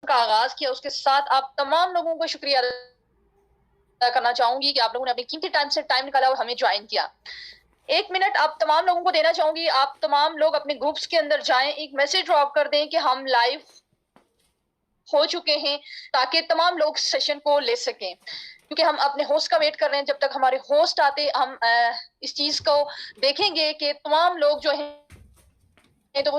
का आगाज किया, उसके साथ आप तमाम लोगों को शुक्रिया अदा करना चाहूंगी कि आप लोगों ने अपने कीमती टाइम से टाइम निकाला और हमें ज्वाइन किया। 1 मिनट आप तमाम लोगों को देना चाहूंगी, आप तमाम लोग अपने ग्रुप्स के अंदर जाएं, एक मैसेज ड्रॉप कर दें कि हम लाइव हो चुके हैं, ताकि तमाम लोग सेशन को ले सकें, क्योंकि हम अपने होस्ट का वेट कर रहे हैं। जब तक हमारे होस्ट आते हम इस चीज को देखेंगे कि तमाम लोग जो हैं तो वो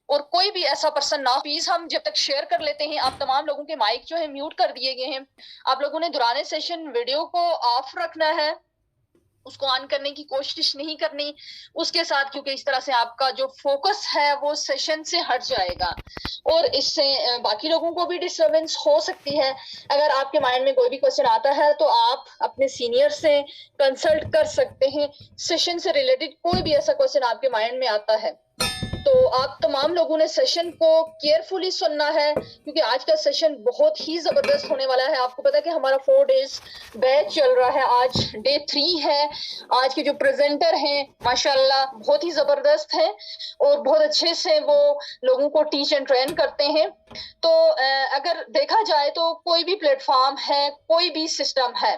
और कोई भी ऐसा पर्सन ना, प्लीज हम जब तक शेयर कर लेते हैं। आप तमाम लोगों के माइक जो है म्यूट कर दिए गए हैं। आप लोगों ने दौरान सेशन वीडियो को ऑफ रखना है, उसको ऑन करने की कोशिश नहीं करनी उसके साथ, क्योंकि इस तरह से आपका जो फोकस है वो सेशन से हट जाएगा और इससे बाकी लोगों को भी डिस्टरबेंस हो सकती है। अगर आपके माइंड में कोई भी क्वेश्चन आता है तो आप अपने सीनियर से कंसल्ट कर सकते हैं। सेशन से रिलेटेड कोई भी ऐसा क्वेश्चन आपके माइंड में आता है तो आप तमाम लोगों ने सेशन को केयरफुली सुनना है, क्योंकि आज का सेशन बहुत ही जबरदस्त होने वाला है। आपको पता है कि हमारा 4 डेज बैच चल रहा है, आज डे 3 है। आज के जो प्रेजेंटर हैं माशाल्लाह बहुत ही जबरदस्त हैं और बहुत अच्छे से वो लोगों को टीच एंड ट्रेन करते हैं। तो अगर देखा जाए तो कोई भी प्लेटफॉर्म है, कोई भी सिस्टम है,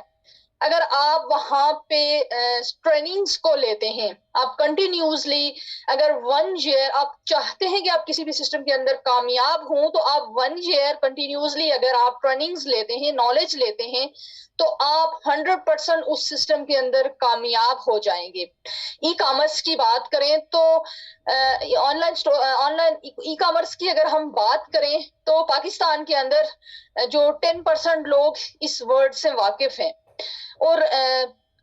अगर आप वहां पे ट्रेनिंग्स को लेते हैं, आप कंटिन्यूसली अगर 1 ईयर आप चाहते हैं कि आप किसी भी सिस्टम के अंदर कामयाब हों, तो आप 1 ईयर कंटिन्यूसली अगर आप ट्रेनिंग्स लेते हैं, नॉलेज लेते हैं, तो आप 100% उस सिस्टम के अंदर कामयाब हो जाएंगे। ई कॉमर्स की बात करें तो ऑनलाइन ई कॉमर्स की अगर हम बात करें तो पाकिस्तान के अंदर जो 10% लोग इस वर्ड से वाकिफ हैं, और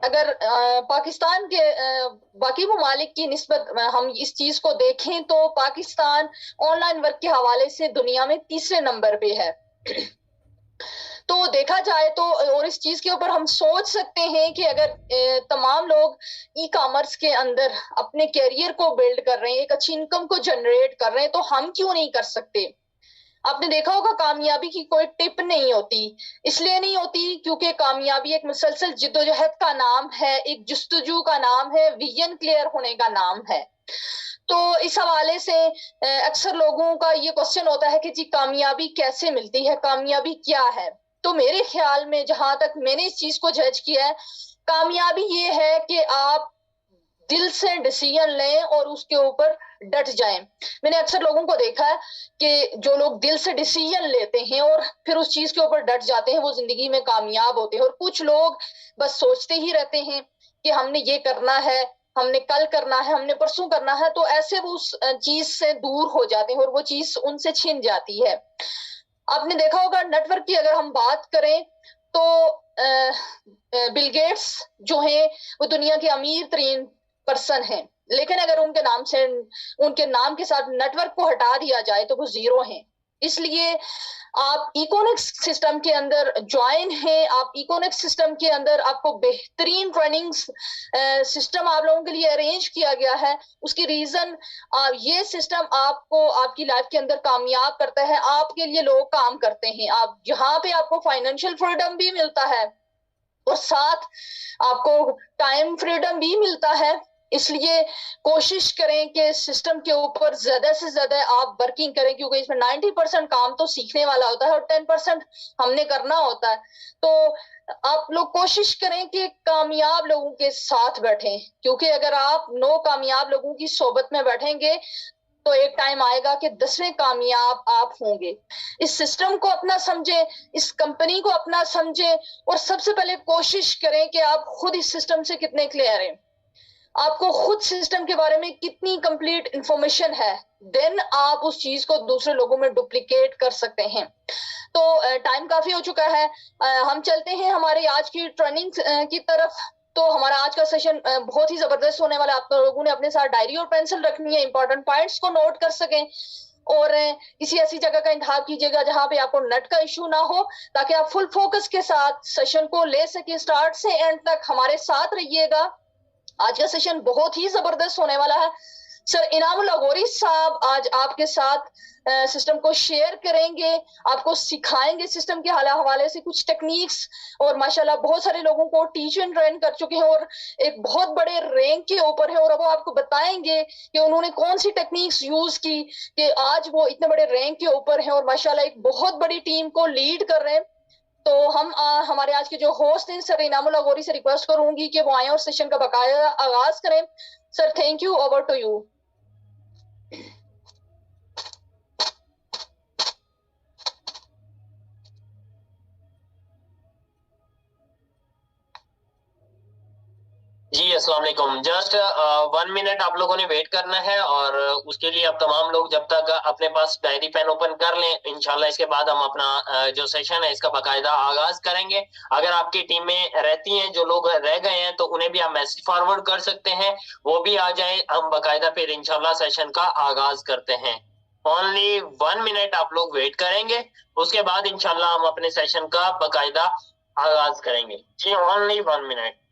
अगर पाकिस्तान के बाकी ममालिक की निस्बत हम इस चीज को देखें तो पाकिस्तान ऑनलाइन वर्क के हवाले से दुनिया में 3रे नंबर पे है। तो देखा जाए तो और इस चीज के ऊपर हम सोच सकते हैं कि अगर तमाम लोग ई कॉमर्स के अंदर अपने कैरियर को बिल्ड कर रहे हैं, एक अच्छी इनकम को जनरेट कर रहे हैं, तो हम क्यों नहीं कर सकते। आपने देखा होगा कामयाबी की कोई टिप नहीं होती, इसलिए नहीं होती क्योंकि कामयाबी एक मुसलसल जिद्दोजहद का नाम है, एक जुस्तजू का नाम है, विजन क्लियर होने का नाम है। तो इस हवाले से अक्सर लोगों का ये क्वेश्चन होता है कि जी कामयाबी कैसे मिलती है, कामयाबी क्या है। तो मेरे ख्याल में जहां तक मैंने इस चीज को जज किया है, कामयाबी ये है कि आप दिल से डिसीजन लें और उसके ऊपर डट जाएं। मैंने अक्सर लोगों को देखा है कि जो लोग दिल से डिसीजन लेते हैं और फिर उस चीज के ऊपर डट जाते हैं, वो जिंदगी में कामयाब होते हैं। और कुछ लोग बस सोचते ही रहते हैं कि हमने ये करना है, हमने कल करना है, हमने परसों करना है, तो ऐसे वो उस चीज से दूर हो जाते हैं और वो चीज उनसे छिन जाती है। आपने देखा होगा नेटवर्क की अगर हम बात करें तो बिल गेट्स जो हैं वो दुनिया के अमीर तरीन पर्सन हैं, लेकिन अगर उनके नाम के साथ नेटवर्क को हटा दिया जाए तो वो जीरो हैं। इसलिए आप इकोनिक्स सिस्टम के अंदर ज्वाइन हैं, आप इकोनिक्स सिस्टम के अंदर आपको बेहतरीन ट्रेनिंग सिस्टम आप लोगों के लिए अरेंज किया गया है। उसकी रीजन ये सिस्टम आपको आपकी लाइफ के अंदर कामयाब करता है, आपके लिए लोग काम करते हैं। आप जहां पे आपको फाइनेंशियल फ्रीडम भी मिलता है और साथ आपको टाइम फ्रीडम भी मिलता है। इसलिए कोशिश करें कि सिस्टम के ऊपर ज्यादा से ज्यादा आप वर्किंग करें, क्योंकि इसमें 90% काम तो सीखने वाला होता है और 10% हमने करना होता है। तो आप लोग कोशिश करें कि कामयाब लोगों के साथ बैठें, क्योंकि अगर आप 9 कामयाब लोगों की सोबत में बैठेंगे तो एक टाइम आएगा कि 10वें कामयाब आप होंगे। इस सिस्टम को अपना समझें, इस कंपनी को अपना समझें और सबसे पहले कोशिश करें कि आप खुद इस सिस्टम से कितने क्लियर हैं, आपको खुद सिस्टम के बारे में कितनी कंप्लीट इंफॉर्मेशन है, देन आप उस चीज को दूसरे लोगों में डुप्लीकेट कर सकते हैं। तो टाइम काफी हो चुका है, हम चलते हैं हमारी आज की ट्रेनिंग की तरफ। तो हमारा आज का सेशन बहुत ही जबरदस्त होने वाला है। आप लोगों ने अपने साथ डायरी और पेंसिल रखनी है, इंपॉर्टेंट पॉइंट्स को नोट कर सकें और किसी ऐसी जगह का इंतखाब कीजिएगा जहां पे आपको नेट का इशू ना हो, ताकि आप फुल फोकस के साथ सेशन को ले सके। स्टार्ट से एंड तक हमारे साथ रहिएगा। आज का सेशन बहुत ही जबरदस्त होने वाला है। सर इनामुल अगौरी साहब आज आपके साथ सिस्टम को शेयर करेंगे, आपको सिखाएंगे सिस्टम के हवाले से कुछ टेक्निक्स, और माशाल्लाह बहुत सारे लोगों को टीच एंड ट्रेन कर चुके हैं और एक बहुत बड़े रैंक के ऊपर है, और अब वो आपको बताएंगे कि उन्होंने कौन सी टेक्निक्स यूज की कि आज वो इतने बड़े रैंक के ऊपर हैं और माशाल्लाह एक बहुत बड़ी टीम को लीड कर रहे हैं। तो हम हमारे आज के जो होस्ट हैं सर इनामुल अगौरी से रिक्वेस्ट करूंगी कि वो आए और सेशन का बकाया आगाज करें। Sir thank you, over to you. जी अस्सलाम वालेकुम। जस्ट 1 मिनट आप लोगों ने वेट करना है और उसके लिए आप तमाम लोग जब तक अपने पास डायरी पेन ओपन कर लें, इंशाल्लाह इसके बाद हम अपना जो सेशन है इसका बाकायदा आगाज करेंगे। अगर आपकी टीम में रहती हैं जो लोग रह गए हैं तो उन्हें भी आप मैसेज फॉरवर्ड कर सकते हैं, वो भी आ जाए, हम बाकायदा फिर इंशाल्लाह सेशन का आगाज करते हैं। ओनली 1 मिनट आप लोग वेट करेंगे, उसके बाद इंशाल्लाह हम अपने सेशन का बाकायदा आगाज करेंगे। जी ओनली 1 मिनट।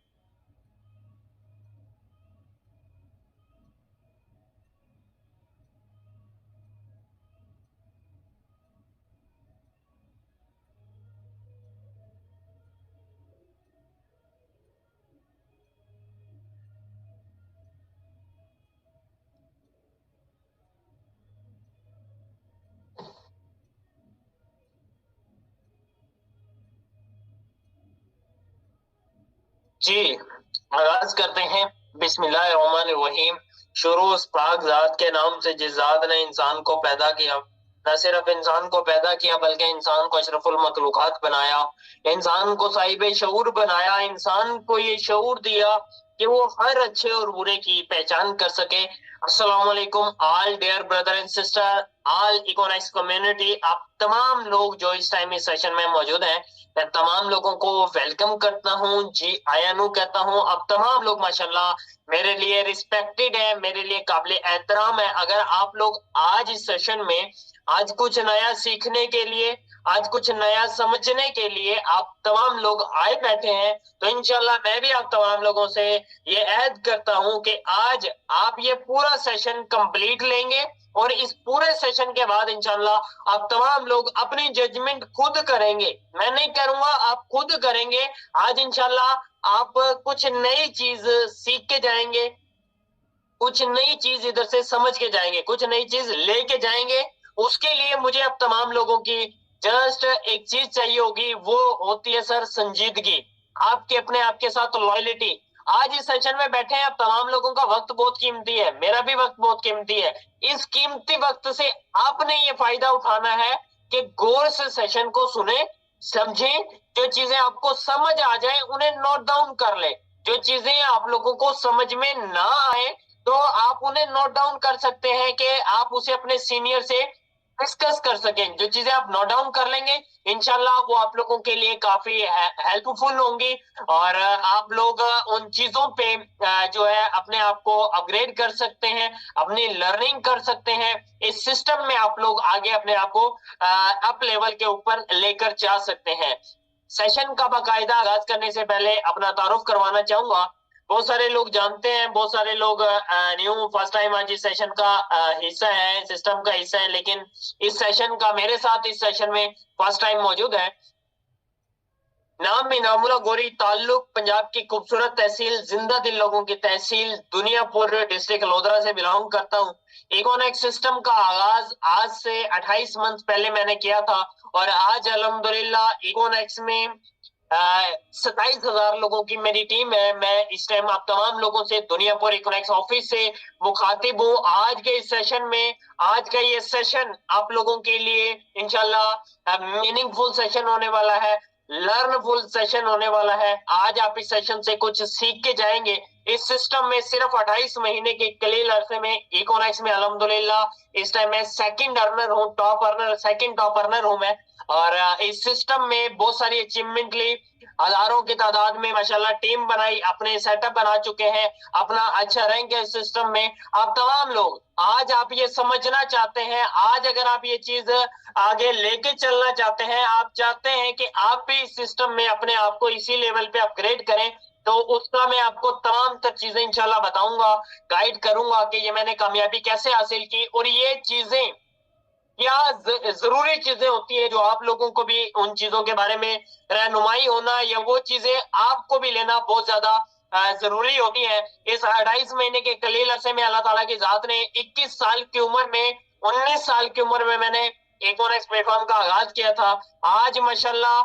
जी आगाज करते हैं। बिस्मिल्लाहिर्रहमानिर्रहीम। शुरू उस पाक जात के नाम से जिस जात ने इंसान को पैदा किया, न सिर्फ इंसान को पैदा किया बल्कि इंसान को अशरफुल मखलूकात बनाया, इंसान को साहिब शऊर बनाया, इंसान को ये शऊर दिया कि वो हर अच्छे और बुरे की पहचान कर सके। अस्सलाम वालेकुम all dear brother and sister, all economics community. आप तमाम लोग जो इस टाइम इस सेशन में मौजूद हैं, मैं तमाम लोगों को वेलकम करता हूँ, जी आयानू कहता हूँ। अब तमाम लोग माशाल्लाह मेरे लिए रिस्पेक्टेड है, मेरे लिए काबिल एहतराम है। अगर आप लोग आज इस सेशन में आज कुछ नया सीखने के लिए, आज कुछ नया समझने के लिए आप तमाम लोग आए बैठे हैं, तो इंशाल्लाह मैं भी आप तमाम लोगों से ये अहद करता हूं कि आज आप ये पूरा सेशन कंप्लीट लेंगे और इस पूरे सेशन के बाद इंशाल्लाह आप तमाम लोग अपनी जजमेंट खुद करेंगे। मैं नहीं करूंगा, आप खुद करेंगे। आज इंशाल्लाह आप कुछ नई चीज सीख के जाएंगे, कुछ नई चीज इधर से समझ के जाएंगे, कुछ नई चीज लेके जाएंगे। उसके लिए मुझे अब तमाम लोगों की जस्ट एक चीज चाहिए होगी, वो होती है सर संजीदगी, आपके अपने आप के साथ लॉयलिटी। आज इस सेशन में बैठे हैं, अब तमाम लोगों का वक्त बहुत कीमती है, मेरा भी वक्त बहुत कीमती है। इस कीमती वक्त से आपने ये फायदा उठाना है कि गौर से सेशन को सुने, समझें, जो चीजें आपको समझ आ जाए उन्हें नोट डाउन कर ले। जो चीजें आप लोगों को समझ में ना आए तो आप उन्हें नोट डाउन कर सकते हैं कि आप उसे अपने सीनियर से डिस्कस कर सकें। जो चीजें आप नोट डाउन कर लेंगे इंशाल्लाह वो आप लोगों के लिए काफी हेल्पफुल होंगी, और आप लोग उन चीजों पे जो है अपने आप को अपग्रेड कर सकते हैं, अपनी लर्निंग कर सकते हैं। इस सिस्टम में आप लोग आगे अपने आप को अप लेवल के ऊपर लेकर जा सकते हैं। सेशन का बाकायदा आगाज करने से पहले अपना तारुफ करवाना चाहूंगा। बहुत सारे लोग जानते हैं, बहुत सारे लोग न्यू फर्स्ट टाइम आज इस सेशन का हिस्सा है, सिस्टम का हिस्सा है, लेकिन इस सेशन का मेरे साथ इस सेशन में फर्स्ट टाइम मौजूद है। नाम इनामुल अगौरी, ताल्लुक पंजाब की खूबसूरत तहसील जिंदा दिल लोगों की तहसील दुनियापुर डिस्ट्रिक्ट लोधरा से बिलोंग करता हूँ। इकोनॉमिक सिस्टम का आगाज आज से 28 मंथ पहले मैंने किया था, और आज अल्हम्दुलिल्लाह इकोनॉमिक्स में 27,000 लोगों की मेरी टीम है। मैं इस टाइम आप तमाम लोगों से दुनियापुर इकोनॉमिक्स ऑफिस से मुखातिब हूँ। आज के इस सेशन में, आज का ये सेशन आप लोगों के लिए इंशाल्लाह मीनिंगफुल सेशन होने वाला है, लर्नफुल सेशन होने वाला है। आज आप इस सेशन से कुछ सीख के जाएंगे। इस सिस्टम में सिर्फ 28 महीने के कलील अरसे में इकोनॉमिक्स में अल्हम्दुलिल्लाह इस टाइम मैं सेकंड अर्नर हूँ, सेकंड टॉप अर्नर हूँ मैं। और इस सिस्टम में बहुत सारी अचीवमेंट ली, हजारों की तादाद में माशाल्लाह टीम बनाई, अपने सेटअप बना चुके हैं, अपना अच्छा रैंक है इस सिस्टम में। आप तमाम लोग आज आप ये समझना चाहते हैं, आज अगर आप ये चीज आगे लेके चलना चाहते हैं, आप चाहते हैं कि आप भी इस सिस्टम में अपने आप को इसी लेवल पे अपग्रेड करें, तो उसका मैं आपको तमाम तर चीजें इंशाल्लाह बताऊंगा, गाइड करूंगा कि ये मैंने कामयाबी कैसे हासिल की, और ये चीजें क्या जरूरी चीजें होती है जो आप लोगों को भी उन चीजों के बारे में रहनुमाई होना या वो चीजें आपको भी लेना बहुत ज्यादा जरूरी होती है। इस 28 महीने के कलील अरसे में अल्लाह ताला की जात ने 21 साल की उम्र में, 19 साल की उम्र में मैंने इकोनेक्स प्लेटफॉर्म का आगाज किया था। आज माशाल्लाह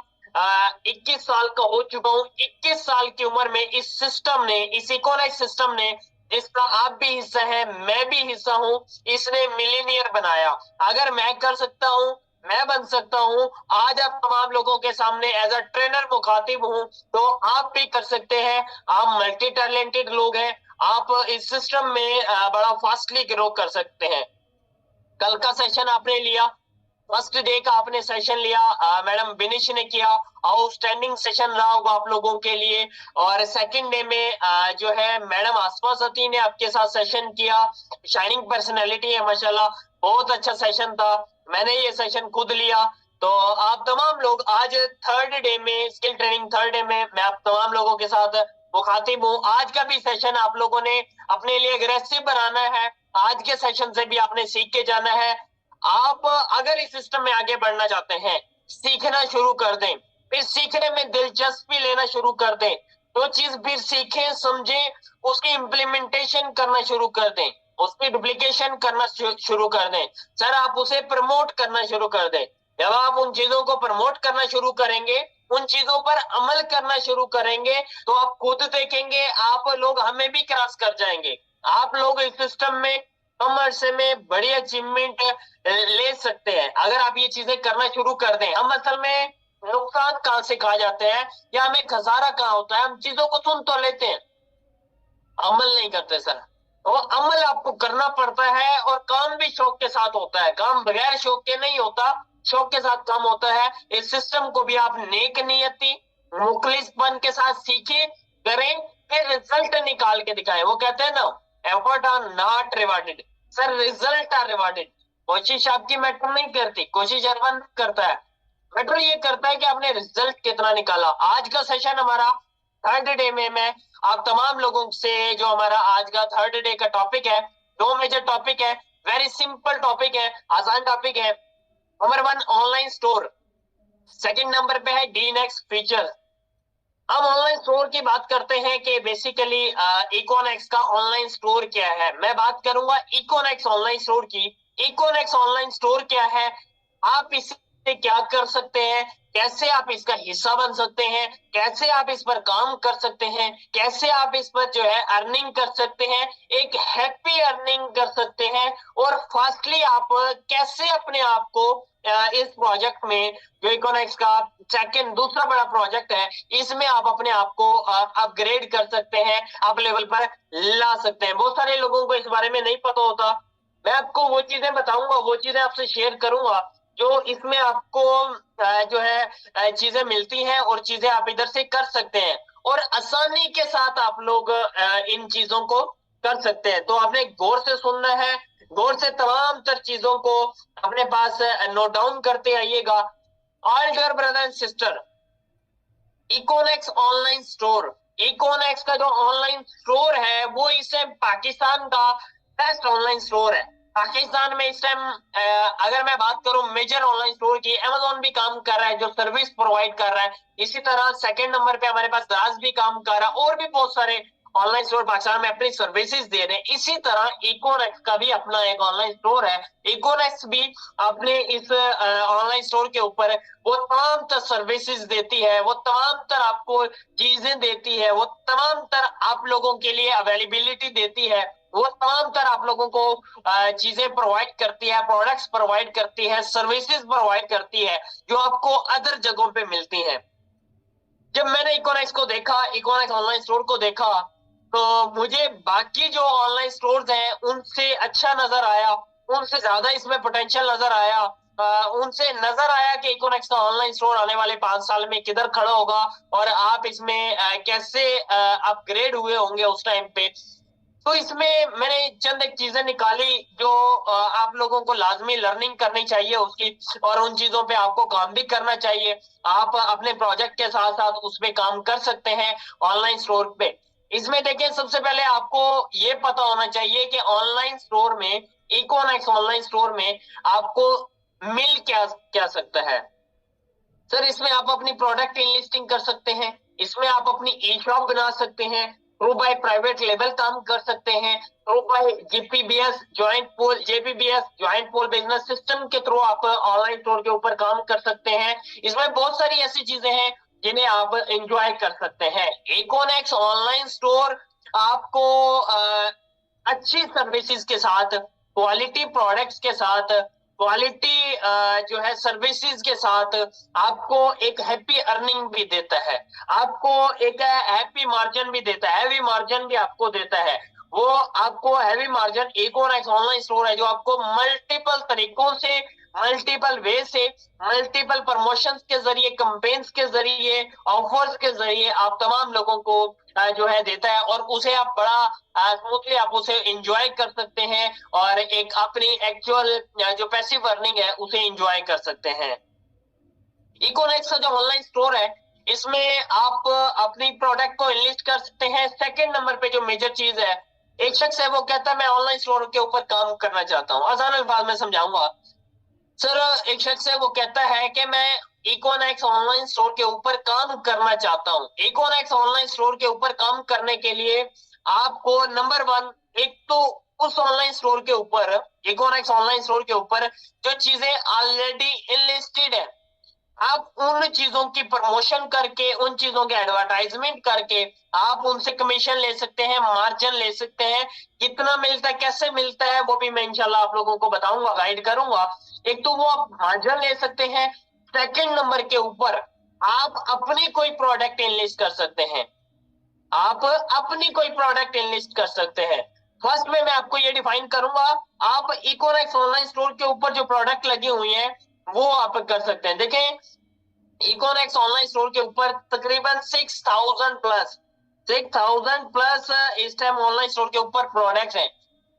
21 साल का हो चुका हूँ। 21 साल की उम्र में इस सिस्टम ने, इस इकोनेक्स सिस्टम ने, जिसका आप भी हिस्सा है, मैं भी हिस्सा हूँ, इसने मिलीनियर बनाया। अगर मैं कर सकता हूँ, मैं बन सकता हूँ, आज आप तमाम लोगों के सामने एज अ ट्रेनर मुखातिब हूँ, तो आप भी कर सकते हैं। आप मल्टी टैलेंटेड लोग हैं, आप इस सिस्टम में बड़ा फास्टली ग्रो कर सकते हैं। कल का सेशन आपने लिया, फर्स्ट डे का आपने सेशन लिया, मैडम बिनिश ने किया, आउटस्टैंडिंग सेशन रहा होगा आप लोगों के लिए। और सेकंड डे में जो है मैडम आसमा सती ने आपके साथ सेशन किया, शाइनिंग पर्सनैलिटी है माशाल्लाह, बहुत अच्छा सेशन था, मैंने ये सेशन खुद लिया। तो आप तमाम लोग आज थर्ड डे में, स्किल ट्रेनिंग थर्ड डे में मैं आप तमाम लोगों के साथ मुखातिब हूँ। आज का भी सेशन आप लोगों ने अपने लिए अग्रेसिव बनाना है, आज के सेशन से भी आपने सीख के जाना है। आप अगर इस सिस्टम में आगे बढ़ना चाहते हैं, सीखना शुरू कर दें, फिर सीखने में दिलचस्पी लेना शुरू कर दें, तो चीज फिर सीखें, समझें, उसकी इम्प्लीमेंटेशन करना शुरू कर दें, उसकी डुप्लीकेशन करना शुरू कर दें, सर आप उसे प्रमोट करना शुरू कर दें। जब आप उन चीजों को प्रमोट करना शुरू करेंगे, उन चीजों पर अमल करना शुरू करेंगे, तो आप खुद देखेंगे आप लोग हमें भी क्रॉस कर जाएंगे। आप लोग इस सिस्टम में कम अरसे में बड़ी अचीवमेंट ले सकते हैं अगर आप ये चीजें करना शुरू कर दें। हम असल में नुकसान कहाँ से खा जाते हैं या हमें खसारा कहाँ होता है, हम चीजों को सुन तो लेते हैं, अमल नहीं करते सर। तो अमल आपको करना पड़ता है, और काम भी शौक के साथ होता है, काम बगैर शौक के नहीं होता, शौक के साथ काम होता है। इस सिस्टम को भी आप नेक नियति, मुखलिसपन के साथ सीखें, करें, फिर रिजल्ट निकाल के दिखाएं। वो कहते हैं ना, effort are not rewarded, sir result are rewarded. कोशिश आपकी मैटर नहीं करती, कोशिश हर बंदा करता है, मैटर ये करता है कि आपने रिजल्ट कितना निकाला। आज का सेशन हमारा थर्ड डे में मैं आप तमाम लोगों से, जो हमारा आज का थर्ड डे का टॉपिक है, दो मेजर टॉपिक है, वेरी सिंपल टॉपिक है, आसान टॉपिक है। Number 1 online store, second number पे है डी नेक्स्ट फीचर। हम ऑनलाइन स्टोर की बात करते हैं कि बेसिकली इकोनेक्स का ऑनलाइन स्टोर क्या है। मैं बात करूंगा इकोनेक्स ऑनलाइन स्टोर की। इकोनेक्स ऑनलाइन स्टोर क्या है, आप इससे क्या कर सकते हैं, कैसे आप इसका हिस्सा बन सकते हैं, कैसे आप इस पर काम कर सकते हैं, कैसे आप इस पर जो है अर्निंग कर सकते हैं, एक हैप्पी अर्निंग कर सकते हैं, और फास्टली आप कैसे अपने आप को इस प्रोजेक्ट में, जो इकोनेक्स का सेकंड दूसरा बड़ा प्रोजेक्ट है, इसमें आप अपने आप को अपग्रेड कर सकते हैं, आप लेवल पर ला सकते हैं। बहुत सारे लोगों को इस बारे में नहीं पता होता, मैं आपको वो चीजें बताऊंगा, वो चीजें आपसे शेयर करूंगा जो इसमें आपको जो है चीजें मिलती हैं, और चीजें आप इधर से कर सकते हैं, और आसानी के साथ आप लोग इन चीजों को कर सकते हैं। तो आपने गौर से सुनना है, गौर से तमाम तर चीजों को अपने पास नोट डाउन करते आइएगा। All dear brother and sister, Econex online store, Econex का जो ऑनलाइन स्टोर है वो इस टाइम पाकिस्तान का बेस्ट ऑनलाइन स्टोर है। पाकिस्तान में इस टाइम अगर मैं बात करूं मेजर ऑनलाइन स्टोर की, अमेज़न भी काम कर रहा है जो सर्विस प्रोवाइड कर रहा है, इसी तरह सेकंड नंबर पे हमारे पास दाराज भी काम कर रहा है, और भी बहुत सारे ऑनलाइन स्टोर पाकिस्तान में अपनी सर्विसेज दे रहे हैं। इसी तरह इकोनेक्स का भी अपना एक ऑनलाइन स्टोर है। इकोनेक्स भी अपने इस ऑनलाइन स्टोर के ऊपर वो तमाम तर सर्विसेज देती है, वो तमाम तर आपको चीजें देती है, वो तमाम तर आप लोगों के लिए अवेलेबिलिटी देती है, वो तमाम तर आप लोगों को चीजें प्रोवाइड करती है, प्रोडक्ट्स प्रोवाइड करती है, सर्विसेज प्रोवाइड करती है जो आपको अदर जगहों पे मिलती हैं। जब मैंने इकोनेक्स को देखा, इकोनेक्स ऑनलाइन स्टोर को देखा, तो मुझे बाकी जो ऑनलाइन स्टोर्स हैं उनसे अच्छा नजर आया, उनसे ज्यादा इसमें पोटेंशियल नजर आया। उनसे नजर आया कि इकोनेक्स का ऑनलाइन स्टोर आने वाले 5 साल में किधर खड़ा होगा, और आप इसमें कैसे अपग्रेड हुए होंगे उस टाइम पे। तो इसमें मैंने चंद एक चीजें निकाली जो आप लोगों को लाजमी लर्निंग करनी चाहिए उसकी, और उन चीजों पे आपको काम भी करना चाहिए। आप अपने प्रोजेक्ट के साथ साथ उस पे काम कर सकते हैं ऑनलाइन स्टोर पे। इसमें देखिए, सबसे पहले आपको ये पता होना चाहिए कि ऑनलाइन स्टोर में, इकोनॉमिक्स ऑनलाइन स्टोर में आपको मिल क्या क्या सकता है। सर, इसमें आप अपनी प्रोडक्ट इन लिस्टिंग कर सकते हैं, इसमें आप अपनी ई शॉप बना सकते हैं, थ्रू बाय प्राइवेट लेबल काम कर सकते हैं, थ्रू बाय जीपीबीएस ज्वाइंट पोल, जेपीबीएस ज्वाइंट पोल बिजनेस सिस्टम के थ्रू आप ऑनलाइन स्टोर के ऊपर काम कर सकते हैं। इसमें बहुत सारी ऐसी चीजें हैं जिन्हें आप एंजॉय कर सकते हैं। इकोनेक्स ऑनलाइन स्टोर आपको अच्छी सर्विसेज के साथ, क्वालिटी प्रोडक्ट्स के साथ, क्वालिटी जो है सर्विसेज के साथ आपको एक हैप्पी अर्निंग भी देता है, आपको एक हैप्पी मार्जिन भी देता है, हैवी मार्जिन भी आपको देता है। वो आपको हैवी मार्जिन एक और ऑनलाइन स्टोर है जो आपको मल्टीपल तरीकों से, मल्टीपल वे से, मल्टीपल प्रमोशंस के जरिए, कैंपेन्स के जरिए, ऑफर्स के जरिए आप तमाम लोगों को जो है देता है, और उसे आप बड़ा स्मूथली आप उसे एंजॉय कर सकते हैं, और एक अपनी एक्चुअल जो पैसिव अर्निंग है उसे एंजॉय कर सकते हैं। इकोनेक्स का जो ऑनलाइन स्टोर है, इसमें आप अपनी प्रोडक्ट को इनलिस्ट कर सकते हैं। सेकंड नंबर पे जो मेजर चीज है, एक शख्स है वो कहता है मैं ऑनलाइन स्टोर के ऊपर काम करना चाहता हूँ। आसान अल्फाज में समझाऊंगा। सर, एक शख्स है वो कहता है कि मैं इकोनेक्स ऑनलाइन स्टोर के ऊपर काम करना चाहता हूँ। इकोनेक्स ऑनलाइन स्टोर के ऊपर काम करने के लिए आपको नंबर वन, एक तो उस ऑनलाइन स्टोर के ऊपर, इकोनेक्स ऑनलाइन स्टोर के ऊपर जो चीजें ऑलरेडी इनलिस्टेड है, आप उन चीजों की प्रमोशन करके, उन चीजों के एडवर्टाइजमेंट करके आप उनसे कमीशन ले सकते हैं, मार्जिन ले सकते हैं। कितना मिलता है, कैसे मिलता है, वो भी मैं इंशाल्लाह आप लोगों को बताऊंगा, गाइड करूंगा। एक तो वो आप मार्जिन ले सकते हैं। सेकंड नंबर के ऊपर आप अपनी कोई प्रोडक्ट इनलिस्ट कर सकते हैं, आप अपनी कोई प्रोडक्ट इनलिस्ट कर सकते हैं। फर्स्ट में मैं आपको ये डिफाइन करूंगा, आप इकोनेक्स ऑनलाइन स्टोर के ऊपर जो प्रोडक्ट लगी हुई है वो आप कर सकते हैं। देखें, इकोनेक्स ऑनलाइन स्टोर के ऊपर तकरीबन 6,000 प्लस इस टाइम ऑनलाइन स्टोर के ऊपर प्रोडक्ट्स हैं,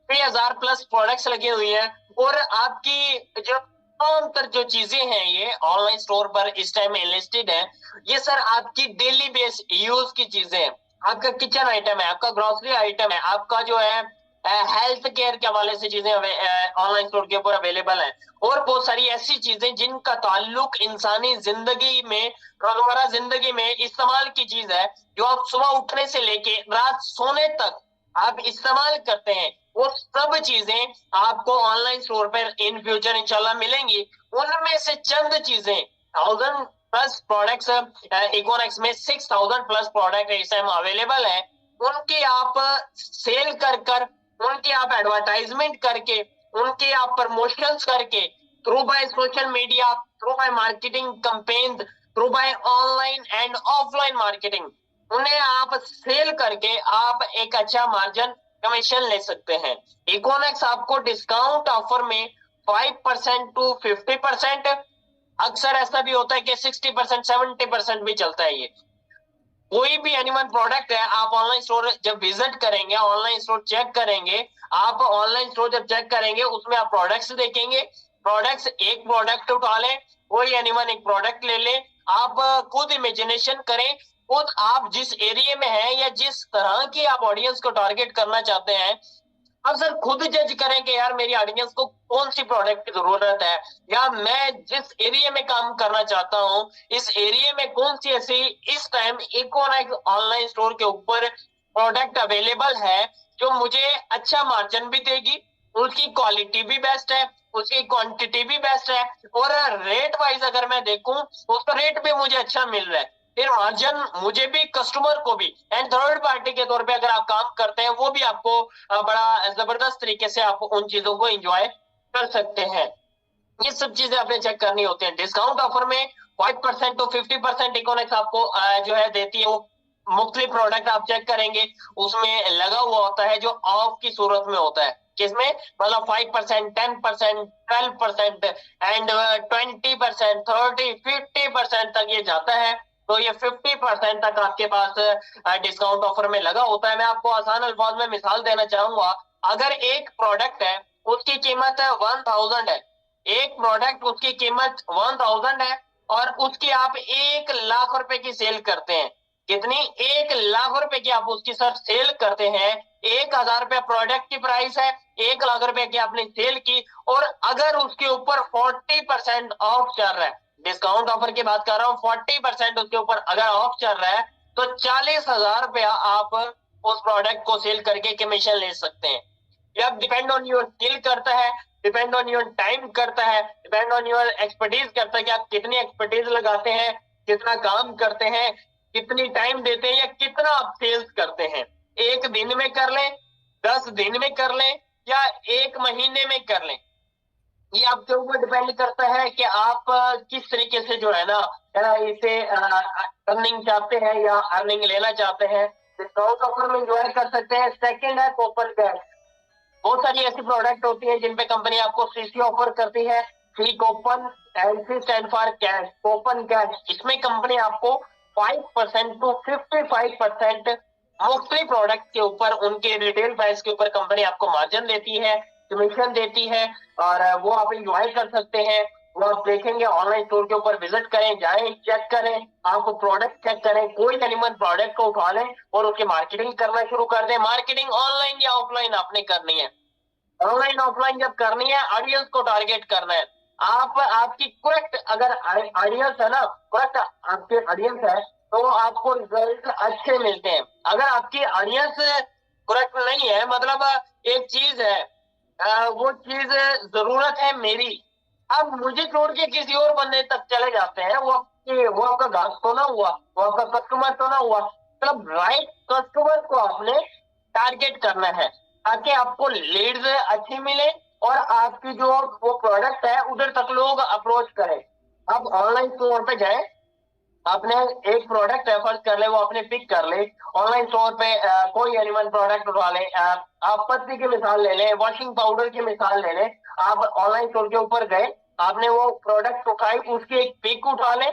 3,000 प्लस प्रोडक्ट्स लगी हुई हैं। और आपकी जो तमाम जो चीजें हैं ये ऑनलाइन स्टोर पर इस टाइम लिस्टेड है, ये सर आपकी डेली बेस यूज की चीजें हैं। आपका किचन आइटम है, आपका ग्रोसरी आइटम है, आपका जो है हेल्थ केयर के हवाले से चीजें ऑनलाइन स्टोर के ऊपर अवेलेबल है, और बहुत सारी ऐसी चीजें जिनका ताल्लुक इंसानी जिंदगी में, रोजमर्रा जिंदगी में इस्तेमाल की चीज है, जो आप सुबह उठने से लेके रात सोने तक आप इस्तेमाल करते हैं, वो सब चीजें आपको ऑनलाइन स्टोर पर इन फ्यूचर इंशाल्लाह मिलेंगी। उनमें से चंद चीजें, 1,000 प्लस प्रोडक्ट्स इकोनेक्स में 6,000 प्लस प्रोडक्ट इस टाइम अवेलेबल है, उनकी आप सेल कर उनकी आप एडवर्टाइजमेंट करके, उनके आप प्रमोशंस करके, through by social media, through by marketing campaign, through by online and offline marketing, उन्हें आप सेल करके आप एक अच्छा मार्जिन कमीशन ले सकते हैं। इकोनेक्स आपको डिस्काउंट ऑफर में 5% टू 50%, अक्सर ऐसा भी होता है कि 60%, 70% भी चलता है। ये कोई भी एनिमल प्रोडक्ट है, आप ऑनलाइन स्टोर जब विजिट करेंगे, ऑनलाइन स्टोर चेक करेंगे, आप ऑनलाइन स्टोर जब चेक करेंगे उसमें आप प्रोडक्ट्स देखेंगे, प्रोडक्ट्स, एक प्रोडक्ट उठा लें, कोई एनिमल एक प्रोडक्ट ले लें, आप खुद इमेजिनेशन करें, खुद आप जिस एरिया में हैं या जिस तरह की आप ऑडियंस को टारगेट करना चाहते हैं, अब सर खुद जज करें कि यार मेरी ऑडियंस को कौन सी प्रोडक्ट की जरूरत है, या मैं जिस एरिया में काम करना चाहता हूं इस एरिया में कौन सी ऐसी इस टाइम इकोनेक्स ऑनलाइन स्टोर के ऊपर प्रोडक्ट अवेलेबल है जो मुझे अच्छा मार्जिन भी देगी, उसकी क्वालिटी भी बेस्ट है, उसकी क्वांटिटी भी बेस्ट है, और रेट वाइज अगर मैं देखूं उसका रेट भी मुझे अच्छा मिल रहा है, फिर मार्जिन मुझे भी, कस्टमर को भी, एंड थर्ड पार्टी के तौर पे अगर आप काम करते हैं वो भी आपको बड़ा जबरदस्त तरीके से आप उन चीजों को एंजॉय कर सकते हैं। ये सब चीजें आपने चेक करनी होती है। डिस्काउंट ऑफर में 5% टू 50% इकोनेक्स आपको जो है देती है। वो मुख्तलिफ प्रोडक्ट आप चेक करेंगे उसमें लगा हुआ होता है जो ऑफ की सूरत में होता है, जिसमें मतलब 5%, 10%, 12% एंड 20%, 30, 50% तक ये जाता है। तो ये 50% तक आपके पास डिस्काउंट ऑफर में लगा होता है। मैं आपको आसान अल्फाज में मिसाल देना चाहूंगा, अगर एक प्रोडक्ट है उसकी कीमत 1000 है, एक प्रोडक्ट उसकी कीमत 1000 है और उसकी आप 1 लाख रुपए की सेल करते हैं, कितनी, 1 लाख रुपए की आप उसकी सर सेल करते हैं, 1000 रुपया प्रोडक्ट की प्राइस है, 1 लाख रुपए की आपने सेल की, और अगर उसके ऊपर 40% ऑफ चल रहा है, डिस्काउंट ऑफर की बात कर रहा हूँ, 40% उसके ऊपर अगर ऑफ चल रहा है तो 40,000 रुपया आप उस प्रोडक्ट को सेल करके कमीशन ले सकते हैं। ये अब डिपेंड ऑन योर स्किल करता है, डिपेंड ऑन योर टाइम करता है, डिपेंड ऑन योर एक्सपर्टीज करता है कि आप कितनी एक्सपर्टीज लगाते हैं, कितना काम करते हैं, कितनी टाइम देते हैं, या कितना आप सेल्स करते हैं। एक दिन में कर लें, 10 दिन में कर लें, या 1 महीने में कर लें, ये आपके ऊपर डिपेंड करता है कि आप किस तरीके से जो है ना इसे अर्निंग चाहते हैं या अर्निंग लेना चाहते हैं। डिस्काउंट ऑफर में ज्वाइन कर सकते हैं। सेकंड है कूपन कैश। बहुत सारी ऐसी प्रोडक्ट होती है जिन पे कंपनी आपको सीसी ऑफर करती है, C coupon, C stands for cash, coupon cash. इसमें कंपनी आपको 5% टू 55% मुख्तलिफ प्रोडक्ट के ऊपर, उनके रिटेल प्राइस के ऊपर कंपनी आपको मार्जिन देती है, कमीशन देती है, और वो आप इंजॉय कर सकते हैं। वो आप देखेंगे, ऑनलाइन स्टोर के ऊपर विजिट करें, जाएं, चेक करें, आप प्रोडक्ट चेक करें, कोई एनिमल प्रोडक्ट को उठा लें और उसकी मार्केटिंग करना शुरू कर दें। मार्केटिंग ऑनलाइन या ऑफलाइन आपने करनी है। ऑनलाइन ऑफलाइन जब करनी है, ऑडियंस को टारगेट करना है। आप आपकी करेक्ट अगर ऑडियंस है ना, करेक्ट आपके ऑडियंस है, तो आपको रिजल्ट अच्छे मिलते हैं। अगर आपकी ऑडियंस करेक्ट नहीं है, मतलब एक चीज है, वो चीज जरूरत है मेरी, अब मुझे छोड़ के किसी और बंदे तक चले जाते हैं, वो आपका ग्राहक तो ना हुआ, वो आपका कस्टमर तो ना हुआ। मतलब राइट कस्टमर को आपने टारगेट करना है ताकि आपको लीड्स अच्छी मिले और आपकी जो वो प्रोडक्ट है उधर तक लोग अप्रोच करें। आप ऑनलाइन स्टोर पे जाए, आपने एक प्रोडक्ट रेफर कर ले, वो आपने पिक कर ले, ऑनलाइन स्टोर पे कोई एनिमल प्रोडक्ट उठा ले, आप पत्ती की मिसाल ले लें, वॉशिंग पाउडर की मिसाल ले लें। आप ऑनलाइन स्टोर के ऊपर गए, आपने वो प्रोडक्ट उठाई, उसकी एक पिक उठा ले,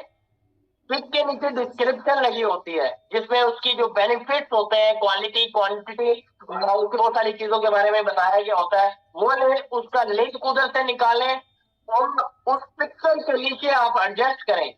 पिक के नीचे डिस्क्रिप्शन लगी होती है जिसमें उसकी जो बेनिफिट्स होते हैं, क्वालिटी, क्वांटिटी, बहुत सारी चीजों के बारे में बताया गया होता है, वो ले, उसका लिंक उधर से निकालें और उस पिक्चर के नीचे आप एडजस्ट करें,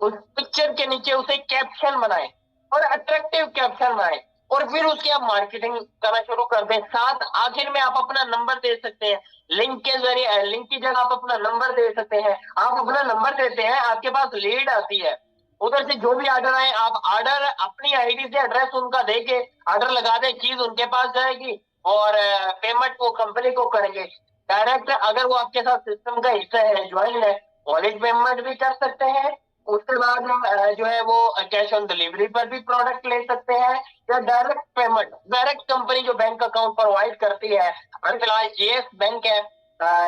उस पिक्चर के नीचे उसे कैप्शन बनाएं और अट्रैक्टिव कैप्शन बनाएं, और फिर उसकी आप मार्केटिंग करना शुरू कर दें। साथ आखिर में आप अपना नंबर दे सकते हैं, लिंक के जरिए, लिंक की जगह आप अपना नंबर दे सकते हैं। आप अपना नंबर देते हैं, आपके पास लीड आती है, उधर से जो भी ऑर्डर आए, आप ऑर्डर अपनी आईडी से एड्रेस उनका देके ऑर्डर लगा दे, चीज उनके पास जाएगी और पेमेंट वो कंपनी को करेंगे डायरेक्ट। अगर वो आपके साथ सिस्टम का हिस्सा है, ज्वाइन है, वॉलेट पेमेंट भी कर सकते हैं। उसके बाद जो है वो कैश ऑन डिलीवरी पर भी प्रोडक्ट ले सकते हैं, या डायरेक्ट पेमेंट, डायरेक्ट कंपनी जो बैंक अकाउंट प्रोवाइड करती है। फिलहाल जेएस बैंक है,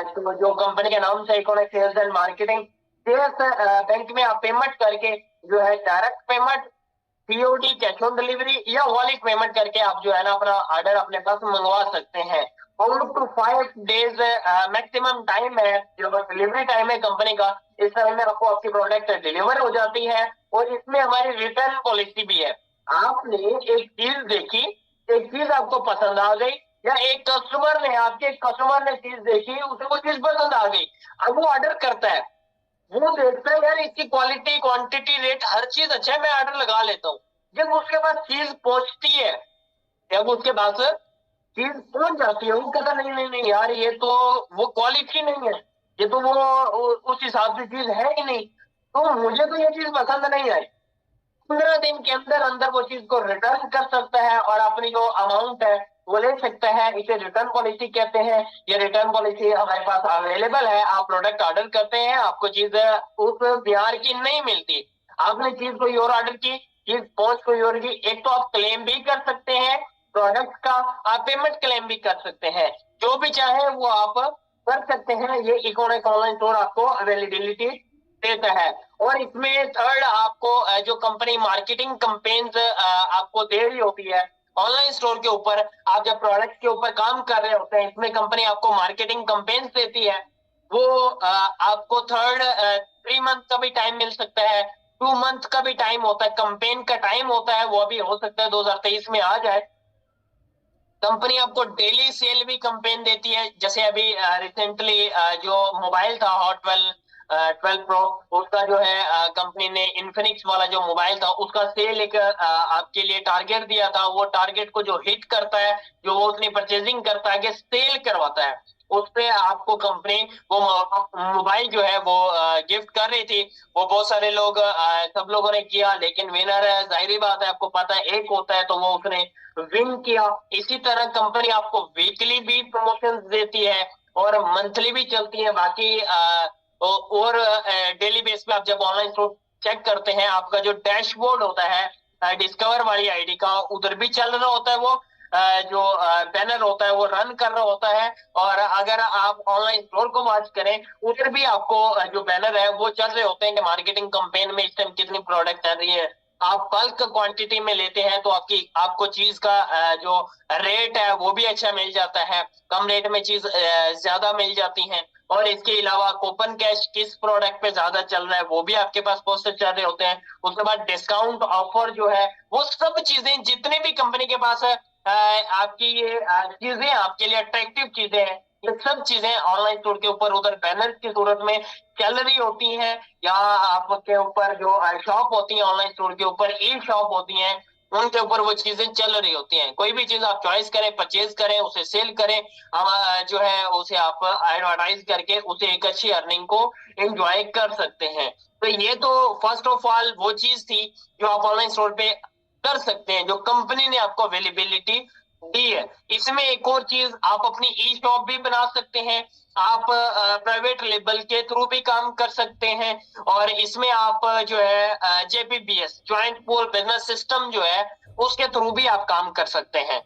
तो जो कंपनी के नाम से economic sales and marketing, JS bank में आप पेमेंट करके जो है direct payment, COD, cash on delivery, या वॉलेट पेमेंट करके आप जो है ना अपना ऑर्डर अपने पास मंगवा सकते हैं। 4 to 5 डेज मैक्सिमम टाइम है जो डिलीवरी टाइम है कंपनी का। इस टाइम में आपको आपकी प्रोडक्ट डिलीवर हो जाती है, और इसमें हमारी रिटर्न पॉलिसी भी है। आपने एक चीज देखी, एक चीज आपको पसंद आ गई, या एक कस्टमर ने, आपके कस्टमर ने चीज देखी, उसे वो चीज पसंद आ गई, अब वो ऑर्डर करता है, वो देखता है यार इसकी क्वालिटी, क्वांटिटी, रेट, हर चीज अच्छा है, मैं ऑर्डर लगा लेता हूँ। जब उसके पास चीज पहुंचती है, जब उसके पास चीज पहुंच जाती है, वो कहता नहीं नहीं नहीं यार, ये तो वो क्वालिटी नहीं है, ये तो वो उस हिसाब से चीज है ही नहीं, तो मुझे तो ये चीज पसंद नहीं आई। 15 दिन के अंदर अंदर वो चीज को रिटर्न कर सकता है और अपनी जो अमाउंट है वो ले सकता है। इसे रिटर्न पॉलिसी कहते हैं। ये रिटर्न पॉलिसी हमारे पास अवेलेबल है। आप प्रोडक्ट ऑर्डर करते हैं, आपको चीज उस बिहार की नहीं मिलती, आपने चीज कोई और ऑर्डर की, चीज पहुंच कोई और की, एक तो आप क्लेम भी कर सकते हैं प्रोडक्ट का, आप पेमेंट क्लेम भी कर सकते हैं, जो भी चाहे वो आप कर सकते हैं। ये इकोनॉमिक ऑनलाइन स्टोर आपको अवेलेबिलिटी देता है। और इसमें थर्ड आपको जो कंपनी मार्केटिंग कैंपेन्स आपको दे रही होती है ऑनलाइन स्टोर के ऊपर, आप जब प्रोडक्ट के ऊपर काम कर रहे होते हैं, इसमें कंपनी आपको मार्केटिंग कैंपेन्स देती है। वो आपको 3 मंथ का भी टाइम मिल सकता है, 2 मंथ का भी टाइम होता है, कैंपेन का टाइम होता है, वो भी हो सकता है 2023 में आ जाए। कंपनी आपको डेली सेल भी कैंपेन देती है, जैसे अभी रिसेंटली जो मोबाइल था हॉट 12 प्रो, उसका जो है कंपनी ने इन्फिनिक्स वाला जो मोबाइल था उसका सेल एक आपके लिए टारगेट दिया था। वो टारगेट को जो हिट करता है, जो वो उतनी परचेजिंग करता है कि सेल करवाता है, उस पे आपको कंपनी वो मोबाइल जो है वो गिफ्ट कर रही थी। वो बहुत सारे लोग सब लोगों ने किया, लेकिन विनर जाहिर बात है, आपको पता है एक होता है, तो वो उसने विन किया। इसी तरह कंपनी आपको वीकली भी प्रमोशंस देती है और मंथली भी चलती है। बाकी और डेली बेस पे आप जब ऑनलाइन स्टोर चेक करते हैं, आपका जो डैशबोर्ड होता है डिस्कवर वाली आईडी का, उधर भी चल रहा होता है वो जो बैनर होता है वो रन कर रहा होता है। और अगर आप ऑनलाइन स्टोर को वॉच करें, उधर भी आपको जो बैनर है वो चल रहे होते हैं कि मार्केटिंग कैंपेन में इस टाइम कितनी प्रोडक्ट चल रही है। आप बल्क क्वांटिटी में लेते हैं तो आपको चीज का जो रेट है वो भी अच्छा मिल जाता है, कम रेट में चीज ज्यादा मिल जाती है। और इसके अलावा कूपन कैश किस प्रोडक्ट पे ज्यादा चल रहा है वो भी आपके पास पोस्टर चल रहे होते हैं। उसके बाद डिस्काउंट ऑफर जो है, वो सब चीजें जितने भी कंपनी के पास है आपकी ये चीजें आपके लिए अट्रैक्टिव चीजें हैं, ये सब चीजें ऑनलाइन स्टोर के ऊपर उधर बैनर की सूरत में चल रही होती हैं। या आपके ऊपर जो शॉप होती है ऑनलाइन स्टोर के ऊपर, ई शॉप होती हैं, उनके ऊपर वो चीजें चल रही होती हैं। कोई भी चीज आप चॉइस करें, परचेज करें, उसे सेल करें, हम जो है उसे आप एडवर्टाइज करके उसे एक अच्छी अर्निंग को एंजॉय कर सकते हैं। तो ये तो फर्स्ट ऑफ ऑल वो चीज थी जो आप ऑनलाइन स्टोर पे कर सकते हैं, जो कंपनी ने आपको अवेलेबिलिटी दी है। इसमें एक और चीज, आप अपनी ई शॉप भी बना सकते हैं, आप प्राइवेट लेबल के थ्रू भी काम कर सकते हैं। और इसमें आप जो है जेपीबीएस ज्वाइंट पोल बिजनेस सिस्टम जो है उसके थ्रू भी आप काम कर सकते हैं।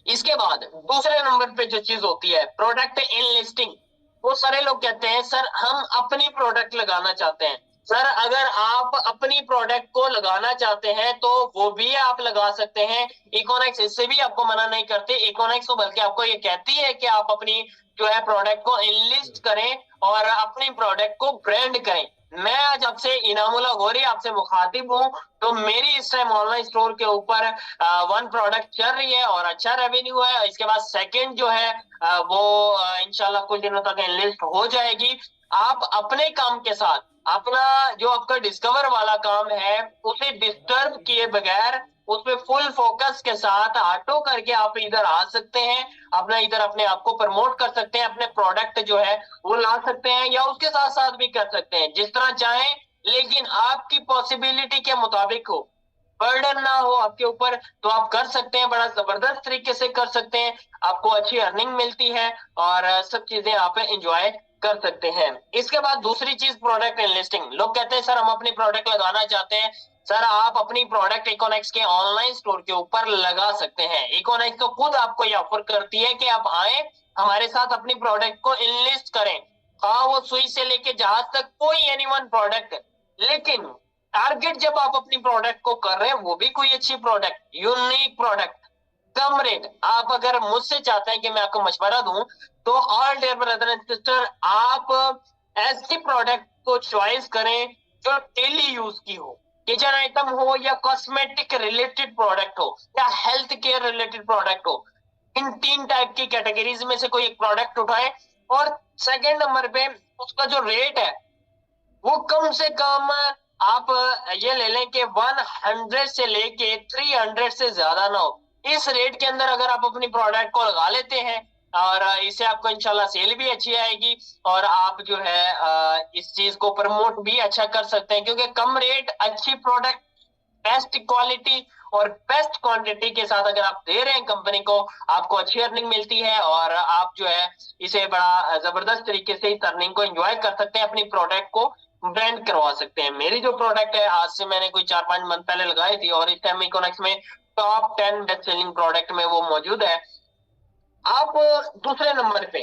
इसके बाद दूसरे नंबर पे जो चीज होती है प्रोडक्ट इन लिस्टिंग। वो सारे लोग कहते हैं सर हम अपनी प्रोडक्ट लगाना चाहते हैं। सर अगर आप अपनी प्रोडक्ट को लगाना चाहते हैं तो वो भी आप लगा सकते हैं। इकोनेक्स इससे भी आपको मना नहीं करते। इकोनेक्स तो बल्कि आपको ये कहती है कि आप अपनी जो है प्रोडक्ट को इनलिस्ट करें और अपनी प्रोडक्ट को ब्रांड करें। मैं आज आपसे इनामुल्लाह गौरी आपसे मुखातिब हूँ। तो मेरी इस टाइम ऑनलाइन स्टोर के ऊपर 1 प्रोडक्ट चल रही है और अच्छा रेवेन्यू है। इसके बाद सेकंड जो है वो इंशाल्लाह कुछ दिनों तक लिस्ट हो जाएगी। आप अपने काम के साथ अपना जो आपका डिस्कवर वाला काम है उसे डिस्टर्ब किए बगैर उसमें फुल फोकस के साथ ऑटो करके आप इधर आ सकते हैं, अपना इधर अपने आप को प्रमोट कर सकते हैं, अपने प्रोडक्ट जो है वो ला सकते हैं या उसके साथ साथ भी कर सकते हैं जिस तरह चाहें, लेकिन आपकी पॉसिबिलिटी के मुताबिक हो, बर्डन ना हो आपके ऊपर, तो आप कर सकते हैं। बड़ा जबरदस्त तरीके से कर सकते हैं, आपको अच्छी अर्निंग मिलती है और सब चीजें आप एंजॉय कर सकते हैं। इसके बाद दूसरी चीज प्रोडक्ट लिस्टिंग। लोग कहते हैं सर हम अपनी प्रोडक्ट लगाना चाहते हैं। सर आप अपनी प्रोडक्ट इकोनेक्स के ऑनलाइन स्टोर के ऊपर लगा सकते हैं। इकोनेक्स तो खुद आपको ये ऑफर करती है कि आप आए हमारे साथ अपनी प्रोडक्ट को इनलिस्ट करें, हाँ वो सुई से लेके जहाज तक कोई एनीवन प्रोडक्ट। लेकिन टारगेट जब आप अपनी प्रोडक्ट को कर रहे हैं वो भी कोई अच्छी प्रोडक्ट, यूनिक प्रोडक्ट, कम रेट। आप अगर मुझसे चाहते हैं कि मैं आपको मशवरा दूं तो all dear brother and sister, आप ऐसी प्रोडक्ट को चॉइस करें जो डेली यूज की हो, किचन आइटम हो या कॉस्मेटिक रिलेटेड प्रोडक्ट हो या हेल्थ केयर रिलेटेड प्रोडक्ट हो। इन 3 टाइप की कैटेगरीज में से कोई एक प्रोडक्ट उठाएं और सेकेंड नंबर पे उसका जो रेट है वो कम से कम आप ये ले लें कि 100 से लेके 300 से ज्यादा ना हो। इस रेट के अंदर अगर आप अपनी प्रोडक्ट को लगा लेते हैं और इससे आपको इंशाल्लाह सेल भी अच्छी आएगी और आप जो है इस चीज को प्रमोट भी अच्छा कर सकते हैं, क्योंकि कम रेट, अच्छी प्रोडक्ट, बेस्ट क्वालिटी और बेस्ट क्वांटिटी के साथ अगर आप दे रहे हैं कंपनी को, आपको अच्छी अर्निंग मिलती है और आप जो है इसे बड़ा जबरदस्त तरीके से इस अर्निंग को एंजॉय कर सकते हैं, अपनी प्रोडक्ट को ब्रांड करवा सकते हैं। मेरी जो प्रोडक्ट है आज से मैंने कोई 4-5 मंथ पहले लगाई थी और इस टाइम इकोनेक्स में टॉप 10 बेस्ट सेलिंग प्रोडक्ट में वो मौजूद है। आप दूसरे नंबर पे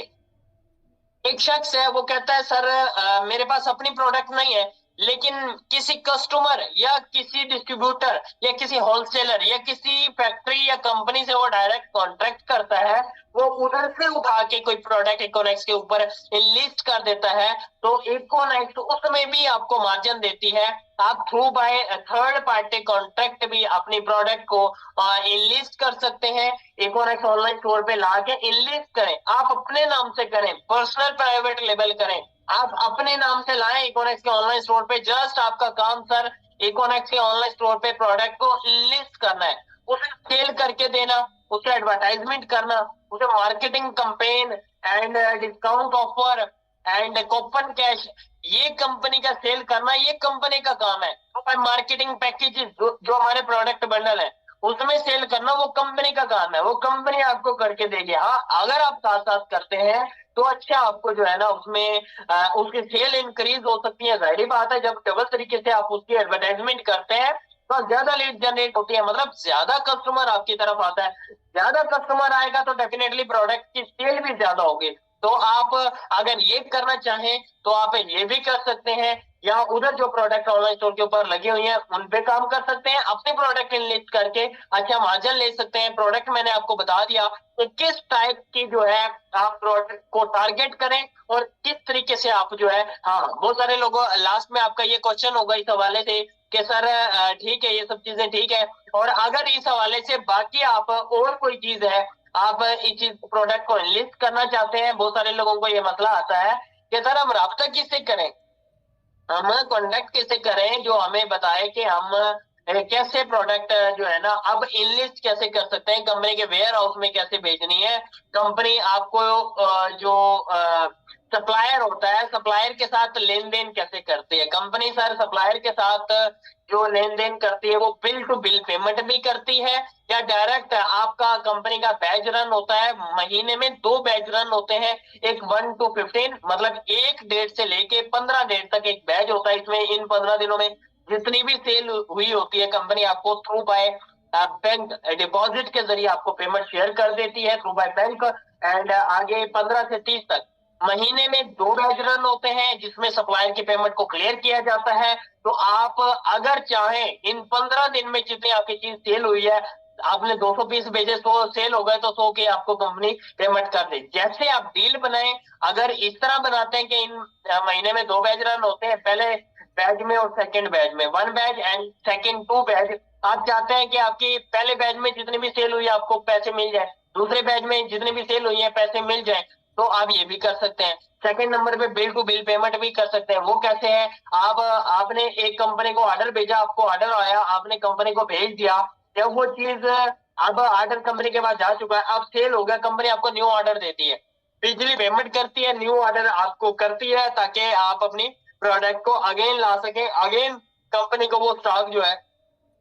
एक शख्स है वो कहता है सर मेरे पास अपनी प्रोडक्ट नहीं है लेकिन किसी कस्टमर या किसी डिस्ट्रीब्यूटर या किसी होलसेलर या किसी फैक्ट्री या कंपनी से वो डायरेक्ट कॉन्ट्रैक्ट करता है, वो उधर से उठा के कोई प्रोडक्ट इकोनेक्स के ऊपर लिस्ट कर देता है, तो इकोनेक्स उसमें भी आपको मार्जिन देती है। आप through by third party contract भी अपनी प्रोडक्ट को इनलिस्ट कर सकते हैं। इकोनेक्स ऑनलाइन स्टोर पे ला के इनलिस्ट करें, आप अपने नाम से करें, पर्सनल प्राइवेट लेबल करें, आप अपने नाम से लाएं इकोनेक्स के ऑनलाइन स्टोर पे। जस्ट आपका काम सर इकोनेक्स के ऑनलाइन स्टोर पे प्रोडक्ट को लिस्ट करना है, उसे सेल करके देना, उसे एडवर्टाइजमेंट करना, उसे marketing campaign and discount offer and coupon cash, ये कंपनी का सेल करना, ये कंपनी का काम है। तो मार्केटिंग पैकेज जो हमारे प्रोडक्ट बंडल है उसमें सेल करना वो कंपनी का काम है, वो कंपनी आपको करके देगी। हाँ, अगर आप साथ साथ करते हैं तो अच्छा, आपको जो है ना उसमें उसकी सेल इंक्रीज हो सकती है। जाहिर बात है, जब डबल तरीके से आप उसकी एडवर्टाइजमेंट करते हैं तो ज्यादा लीड जनरेट होती है, मतलब ज्यादा कस्टमर आपकी तरफ आता है। ज्यादा कस्टमर आएगा तो डेफिनेटली प्रोडक्ट की सेल भी ज्यादा होगी। तो आप अगर ये करना चाहें तो आप ये भी कर सकते हैं, या उधर जो प्रोडक्ट ऑनलाइन स्टोर के ऊपर लगे हुए हैं उन पे काम कर सकते हैं, अपने प्रोडक्ट लिस्ट करके अच्छा मार्जिन ले सकते हैं। प्रोडक्ट मैंने आपको बता दिया तो किस टाइप की जो है आप प्रोडक्ट को टारगेट करें और किस तरीके से आप जो है। हाँ, बहुत सारे लोगों लास्ट में आपका ये क्वेश्चन होगा इस हवाले से कि सर ठीक है, ये सब चीजें ठीक है, और अगर इस हवाले से बाकी आप और कोई चीज है, आप इस चीज प्रोडक्ट को लिस्ट करना चाहते हैं, बहुत सारे लोगों को ये मसला आता है कि सर हम राब्ता किससे करें, हम कांटेक्ट किसे करें जो हमें बताए कि हम कैसे प्रोडक्ट जो है ना अब इनलिस्ट कैसे कर सकते हैं, कंपनी के वेयर हाउस में कैसे भेजनी है, कंपनी आपको जो सप्लायर होता है सप्लायर के साथ लेन देन कैसे करती है कंपनी। सर सप्लायर के साथ जो लेन देन करती है वो बिल टू बिल पेमेंट भी करती है या डायरेक्ट आपका कंपनी का बैच रन होता है। महीने में 2 बैच रन होते हैं, एक 1 to 15, मतलब एक डेट से लेके 15 डेट तक एक बैच होता है। इसमें इन 15 दिनों में जितनी भी सेल हुई होती है कंपनी आपको थ्रू बाय बैंक डिपॉजिट के जरिए आपको पेमेंट शेयर कर देती है थ्रू बाय बैंक। एंड आगे 15 से 30 तक महीने में 2 बैच रन होते हैं जिसमें सप्लायर की पेमेंट को क्लियर किया जाता है। तो आप अगर चाहें इन 15 दिन में जितनी आपकी चीज सेल हुई है, आपने 200 पीस भेजे, 100 सेल हो गए तो 100 की आपको कंपनी पेमेंट कर दे। जैसे आप डील बनाएं, अगर इस तरह बनाते हैं कि इन महीने में 2 बैच रन होते हैं, पहले बैच में और सेकंड बैच में 1 बैच एंड सेकंड 2 बैच, आप चाहते हैं कि आपकी पहले बैच में जितनी भी सेल हुई है आपको पैसे मिल जाए, दूसरे बैच में जितनी भी सेल हुई है पैसे मिल जाए, तो आप ये भी कर सकते हैं। सेकंड नंबर पे बिल टू बिल पेमेंट भी कर सकते हैं। वो कैसे है, आपने एक कंपनी को ऑर्डर भेजा, आपको ऑर्डर आया, आपने कंपनी को भेज दिया, जब वो चीज अब ऑर्डर कंपनी के पास जा चुका है, अब सेल हो गया, कंपनी आपको न्यू ऑर्डर देती है, बिजली पेमेंट करती है, न्यू ऑर्डर आपको करती है ताकि आप अपनी प्रोडक्ट को अगेन ला सके, अगेन कंपनी को वो स्टॉक जो है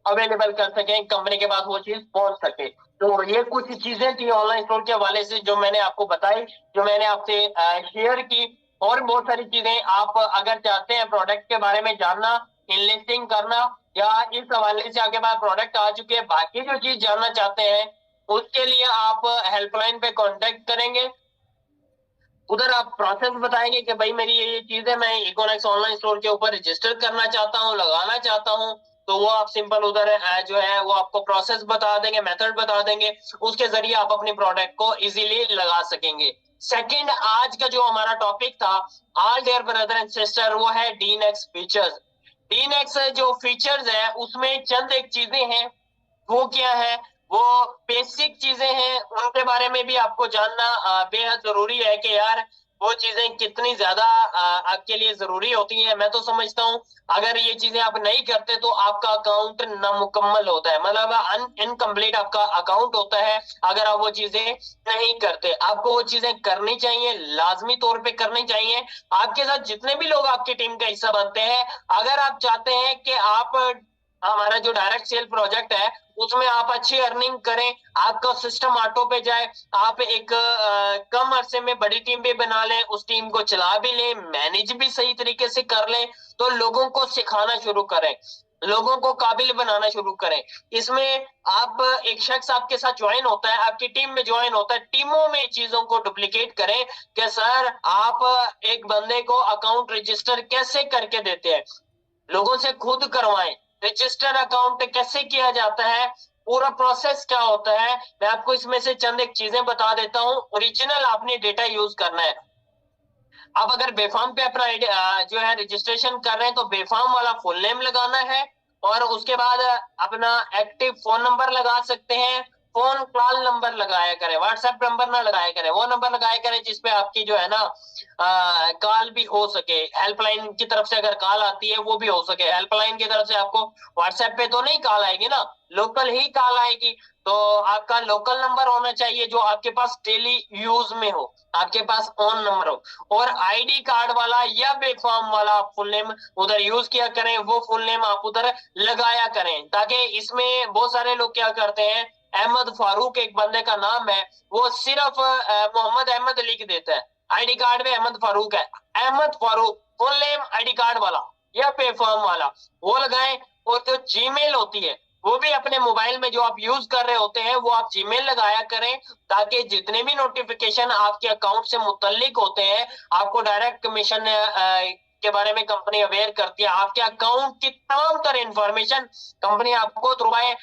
अवेलेबल कर सके, कंपनी के पास वो चीज पहुंच सके। तो ये कुछ चीजें थी ऑनलाइन स्टोर के हवाले से जो मैंने आपको बताई, जो मैंने आपसे शेयर की। और बहुत सारी चीजें आप अगर चाहते हैं प्रोडक्ट के बारे में जानना, इनलिस्टिंग करना, या इस हवाले से आपके पास प्रोडक्ट आ चुके हैं, बाकी जो चीज जानना चाहते हैं, उसके लिए आप हेल्पलाइन पे कांटेक्ट करेंगे। उधर आप प्रोसेस बताएंगे कि भाई मेरी ये चीज है, मैं इकोनेक्स ऑनलाइन स्टोर के ऊपर रजिस्टर करना चाहता हूँ, लगाना चाहता हूँ, तो वो आप सिंपल उधर जो है वो आपको प्रोसेस बता देंगे, मेथड बता देंगे, उसके जरिए आप अपने प्रोडक्ट को इजीली लगा सकेंगे। सेकंड, आज का जो हमारा टॉपिक था all dear brother and sister, वो है डीनेक्स फीचर्स। डीनेक्स जो फीचर्स है उसमें चंद एक चीजें हैं, वो क्या है, वो बेसिक चीजें हैं, उनके बारे में भी आपको जानना बेहद जरूरी है कि यार वो चीजें कितनी ज्यादा आपके लिए जरूरी होती हैं। मैं तो समझता हूँ अगर ये चीजें आप नहीं करते तो आपका अकाउंट नामुकम्मल होता है, मतलब इनकम्प्लीट आपका अकाउंट होता है अगर आप वो चीजें नहीं करते। आपको वो चीजें करनी चाहिए, लाजमी तौर पे करनी चाहिए। आपके साथ जितने भी लोग आपकी टीम का हिस्सा बनते हैं, अगर आप चाहते हैं कि आप हमारा जो डायरेक्ट सेल प्रोजेक्ट है उसमें आप अच्छी अर्निंग करें, आपका सिस्टम ऑटो पे जाए, आप एक कम अरसे में बड़ी टीम भी बना लें, उस टीम को चला भी लें, मैनेज भी सही तरीके से कर लें, तो लोगों को सिखाना शुरू करें, लोगों को काबिल बनाना शुरू करें। इसमें आप एक शख्स आपके साथ ज्वाइन होता है, आपकी टीम में ज्वाइन होता है, टीमों में चीजों को डुप्लीकेट करें कि सर आप एक बंदे को अकाउंट रजिस्टर कैसे करके देते हैं, लोगों से खुद करवाएं। रजिस्टर अकाउंट कैसे किया जाता है, पूरा प्रोसेस क्या होता है, मैं आपको इसमें से चंद एक चीजें बता देता हूँ। ओरिजिनल आपने डेटा यूज करना है। अब अगर बेफाम पे अपना जो है रजिस्ट्रेशन कर रहे हैं तो बेफाम वाला फुल नेम लगाना है, और उसके बाद अपना एक्टिव फोन नंबर लगा सकते हैं। फोन कॉल नंबर लगाया करें, व्हाट्सएप नंबर ना लगाया करें, वो नंबर लगाया करें जिसपे आपकी जो है ना कॉल भी हो सके। हेल्पलाइन की तरफ से अगर कॉल आती है वो भी हो सके। हेल्पलाइन की तरफ से आपको व्हाट्सएप पे तो नहीं कॉल आएगी ना, लोकल ही कॉल आएगी। तो आपका लोकल नंबर होना चाहिए जो आपके पास डेली यूज में हो, आपके पास ऑन नंबर हो। और आईडी कार्ड वाला या बेफाम वाला फुल नेम उधर यूज किया करें, वो फुल नेम आप उधर लगाया करें। ताकि इसमें बहुत सारे लोग क्या करते हैं, अहमद फारूक एक बंदे का नाम है, वो सिर्फ मोहम्मद अहमद लिख देता है, आईडी कार्ड में अहमद फारूक है। Ahmad Farooq full name ID card वाला या बेफाम वाला वो लगाएं। और जो जीमेल होती है वो भी अपने मोबाइल में जो आप यूज कर रहे होते हैं वो आप जीमेल लगाया करें, ताकि जितने भी नोटिफिकेशन आपके अकाउंट से मुतल्लिक होते हैं, आपको डायरेक्ट कमीशन के बारे में कंपनी अवेयर करती है। आपके अकाउंट की तमाम तरह इंफॉर्मेशन कंपनी आपको थ्रू बाय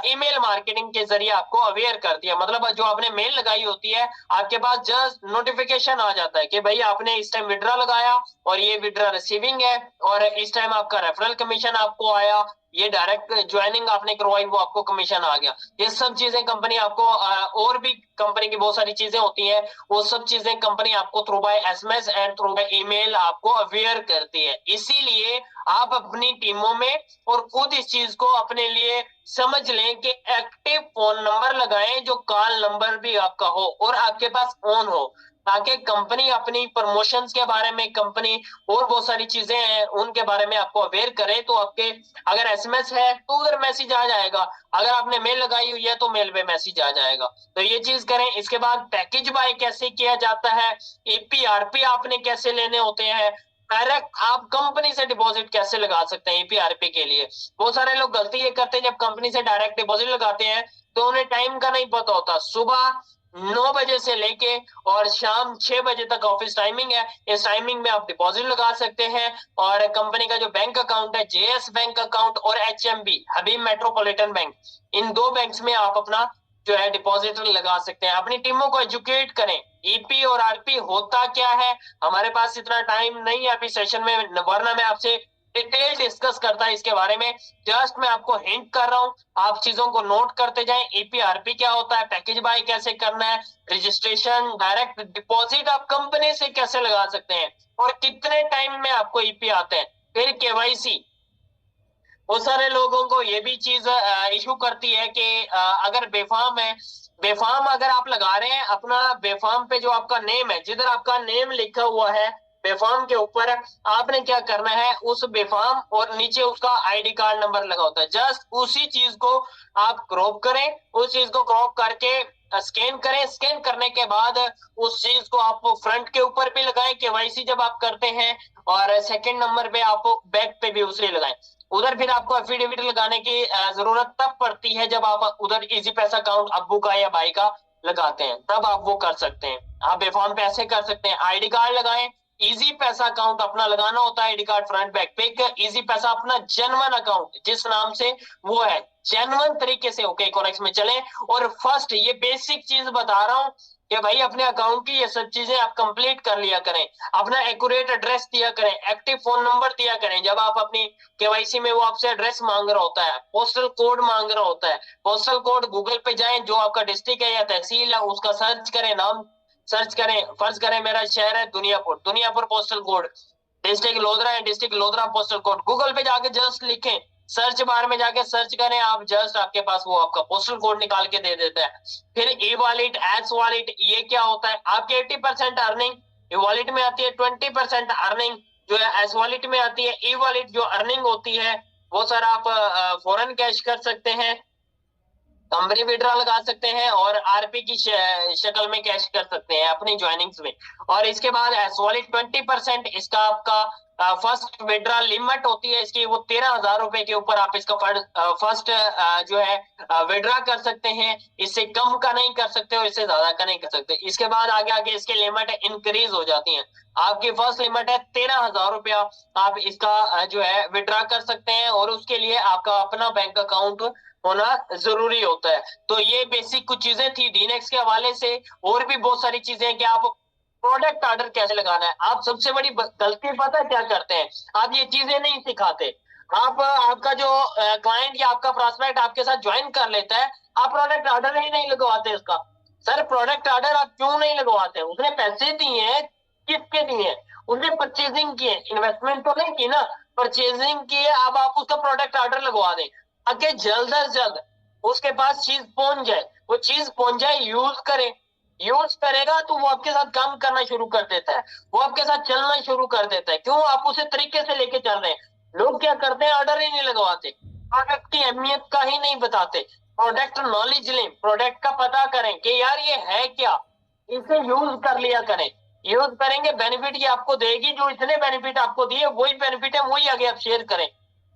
ईमेल मार्केटिंग के जरिए आपको अवेयर करती है। मतलब जो आपने मेल लगाई होती है, आपके पास जस्ट नोटिफिकेशन आ जाता है कि भाई आपने इस टाइम विड्रा लगाया और ये विड्रा रिसीविंग है, और इस टाइम आपका रेफरल कमीशन आपको आया, ये डायरेक्ट ज्वाइनिंग आपने करवाई वो आपको कमीशन आ गया। ये सब चीजें कंपनी आपको और भी कंपनी की बहुत सारी चीजें होती हैं, वो सब चीजें कंपनी आपको through bye SMS and through by email आपको अवेयर करती है। इसीलिए आप अपनी टीमों में और खुद इस चीज को अपने लिए समझ लें कि एक्टिव फोन नंबर लगाएं जो कॉल नंबर भी आपका हो और आपके पास ऑन हो, ताकि कंपनी अपनी प्रमोशंस के बारे में, कंपनी और बहुत सारी चीजें हैं उनके बारे में आपको अवेयर करे। तो आपके अगर एसएमएस है तो उधर मैसेज आ जाएगा, अगर आपने मेल लगाई हुई है तो मेल पे मैसेज आ जाएगा। तो ये चीज करें। इसके बाद पैकेज बाय कैसे किया जाता है, एपीआरपी आपने कैसे लेने होते हैं, डायरेक्ट आप कंपनी से डिपॉजिट कैसे लगा सकते हैं एपीआरपी के लिए। बहुत सारे लोग गलती ये करते हैं, जब कंपनी से डायरेक्ट डिपॉजिट लगाते हैं तो उन्हें टाइम का नहीं पता होता। सुबह 9 बजे से लेके और शाम 6 बजे तक ऑफिस टाइमिंग है, इस टाइमिंग में आप डिपॉजिट लगा सकते हैं। और कंपनी का जो बैंक अकाउंट है, जेएस बैंक अकाउंट और एचएमबी हबीब मेट्रोपॉलिटन बैंक, इन दो बैंक्स में आप अपना जो है डिपॉजिट लगा सकते हैं। अपनी टीमों को एजुकेट करें ईपी और आरपी होता क्या है। हमारे पास इतना टाइम नहीं है अभी सेशन में, वरना मैं आपसे डिटेल डिस्कस करता है इसके बारे में। जस्ट मैं आपको हिंट कर रहा हूं, आप चीजों को नोट करते जाएं। ईपीआरपी क्या होता है, पैकेज बाय कैसे करना है, रजिस्ट्रेशन, डायरेक्ट डिपॉजिट आप कंपनी से कैसे लगा सकते हैं, और कितने टाइम में आपको ईपी आते हैं, फिर केवाईसी। बहुत सारे लोगों को ये भी चीज इशू करती है कि अगर बेफाम है, बेफाम अगर आप लगा रहे हैं अपना, बेफाम पे जो आपका नेम है, जिधर आपका नेम लिखा हुआ है बेफाम के ऊपर, आपने क्या करना है, उस बेफाम और नीचे उसका आईडी कार्ड नंबर लगा होता है, जस्ट उसी चीज को आप क्रॉप करें। उस चीज को क्रॉप करके स्कैन करें। स्कैन करने के बाद उस चीज को आप फ्रंट के ऊपर भी लगाएं केवाईसी जब आप करते हैं, और सेकंड नंबर पे आप बैक पे भी उसे लगाएं। उधर फिर आपको एफिडेविट लगाने की जरूरत तब पड़ती है जब आप उधर इजी पैसा अकाउंट अब्बू का या भाई का लगाते हैं, तब आप वो कर सकते हैं। आप बेफॉर्म पे ऐसे कर सकते हैं। आईडी कार्ड लगाएं, इजी पैसा अकाउंट अपना लगाना होता है, आईडी कार्ड फ्रंट बैक पे। इजी पैसा अपना जेन्युइन अकाउंट जिस नाम से वो है, जेन्युइन तरीके से ओके कोरेक्स में चले। और फर्स्ट ये बेसिक चीज बता रहा हूँ कि भाई अपने अकाउंट की ये सब चीजें आप कंप्लीट कर लिया करें। अपना एक्यूरेट एड्रेस दिया करें, एक्टिव फोन नंबर दिया करें। जब आप अपनी केवाईसी में वो आपसे एड्रेस मांग रहा होता है, पोस्टल कोड मांग रहा होता है, पोस्टल कोड गूगल पे जाएं, जो आपका डिस्ट्रिक्ट है या तहसील है उसका सर्च करें, नाम सर्च करें। फर्ज करें मेरा शहर है Duniyapur, Duniyapur postal code, district Lodhran है, district Lodhran postal code. Google पे जाके जस्ट लिखें, सर्च बार में जाके सर्च करें आप, जस्ट आपके पास वो आपका पोस्टल कोड निकाल के दे देता है। फिर ई वॉलेट, एस वॉलेट, ये क्या होता है, आपके 80% अर्निंग ई वॉलेट में आती है, 20% अर्निंग जो है एस वॉलेट में आती है। ई वॉलेट जो अर्निंग होती है वो सर आप फॉरेन कैश कर सकते हैं, कंपनी विड्रॉ लगा सकते हैं, और आरपी की शक्ल में कैश कर सकते हैं अपनी ज्वाइनिंग्स में। और इसके बाद एस वॉलेट 20%, इसका आपका फर्स्ट विड्रॉ लिमिट होती है इसकी, वो 13,000 रुपए के ऊपर आप इसका फर्स्ट जो है विड्रॉ कर सकते हैं। इससे कम का नहीं कर सकते और इससे ज्यादा का नहीं कर सकते। इसके बाद आगे आगे इसकी लिमिट इंक्रीज हो जाती है। आपकी फर्स्ट लिमिट है 13,000 रुपया, आप इसका जो है विड्रॉ कर सकते हैं और उसके लिए आपका अपना बैंक अकाउंट होना जरूरी होता है। तो ये बेसिक कुछ चीजें थी डीनेक्स के हवाले से। और भी बहुत सारी चीजें हैं कि आप प्रोडक्ट ऑर्डर कैसे लगाना है। आप सबसे बड़ी गलती पता क्या करते हैं, आप ये चीजें नहीं सिखाते। आप आपका जो क्लाइंट या आपका प्रोस्पेक्ट आपके साथ ज्वाइन कर लेता है, आप प्रोडक्ट ऑर्डर ही नहीं लगवाते इसका। सर प्रोडक्ट ऑर्डर आप क्यों नहीं लगवाते? उसने पैसे दिए हैं, किसके दिए हैं? उसने परचेजिंग की है, इन्वेस्टमेंट तो नहीं की ना, परचेजिंग की है। अब आप उसका प्रोडक्ट ऑर्डर लगवा दें ताकि जल्द से जल्द उसके पास चीज पहुंच जाए। वो चीज पहुंच जाए, यूज करे, यूज करेगा तो वो आपके साथ काम करना शुरू कर देता है, वो आपके साथ चलना शुरू कर देता है। क्यों? आप उसे तरीके से लेके चल रहे हैं। लोग क्या करते हैं, ऑर्डर ही नहीं लगवाते, प्रोडक्ट की अहमियत का ही नहीं बताते। प्रोडक्ट नॉलेज लें, प्रोडक्ट का पता करें कि यार ये है क्या, इसे यूज कर लिया करें। यूज करेंगे, बेनिफिट ये आपको देगी। जो इतने बेनिफिट आपको दिए वही बेनिफिट है, वही आगे आप शेयर करें।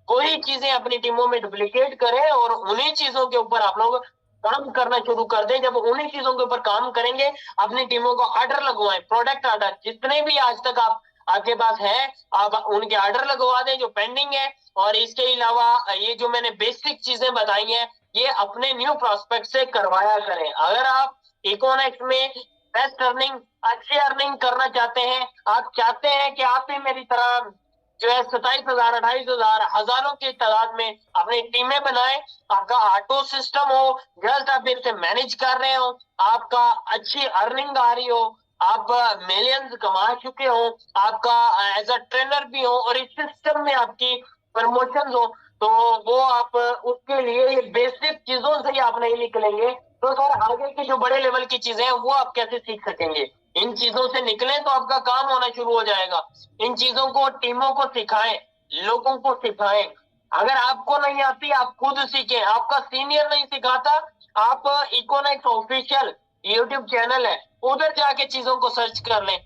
कोई चीजें अपनी टीमों में डुप्लीकेट करें और उन्हीं चीजों के ऊपर आप लोग काम करना शुरू कर दें। जब उन्हीं चीजों के ऊपर काम करेंगे, अपनी टीमों को ऑर्डर लगवाएं, प्रोडक्ट ऑर्डर जितने भी आज तक आपके पास है, आप उनके ऑर्डर लगवा दें जो पेंडिंग है। और इसके अलावा ये जो मैंने बेसिक चीजें बताई हैं, ये अपने न्यू प्रोस्पेक्ट से करवाया करें। अगर आप इकोनेक्ट में बेस्ट अर्निंग, अच्छी अर्निंग करना चाहते हैं, आप चाहते हैं कि आप भी मेरी तरह जो है 27,000, 28,000, हजारों की तादाद में अपनी टीमें बनाए, आपका ऑटो सिस्टम हो, जस्ट आप इसे मैनेज कर रहे हो, आपका अच्छी अर्निंग आ रही हो, आप मिलियंस कमा चुके हो, आपका एज अ ट्रेनर भी हो और इस सिस्टम में आपकी प्रमोशन हो, तो वो आप उसके लिए ये बेसिक चीजों से ही आप नहीं निकलेंगे तो सर आगे की जो बड़े लेवल की चीजें हैं वो आप कैसे सीख सकेंगे? इन चीजों से निकले तो आपका काम होना शुरू हो जाएगा। इन चीजों को टीमों को सिखाएं, लोगों को सिखाएं। अगर आपको नहीं आती आप खुद सीखें, आपका सीनियर नहीं सिखाता, आप इकोनेक्स ऑफिशियल यूट्यूब चैनल है, उधर जाके चीजों को सर्च कर लें।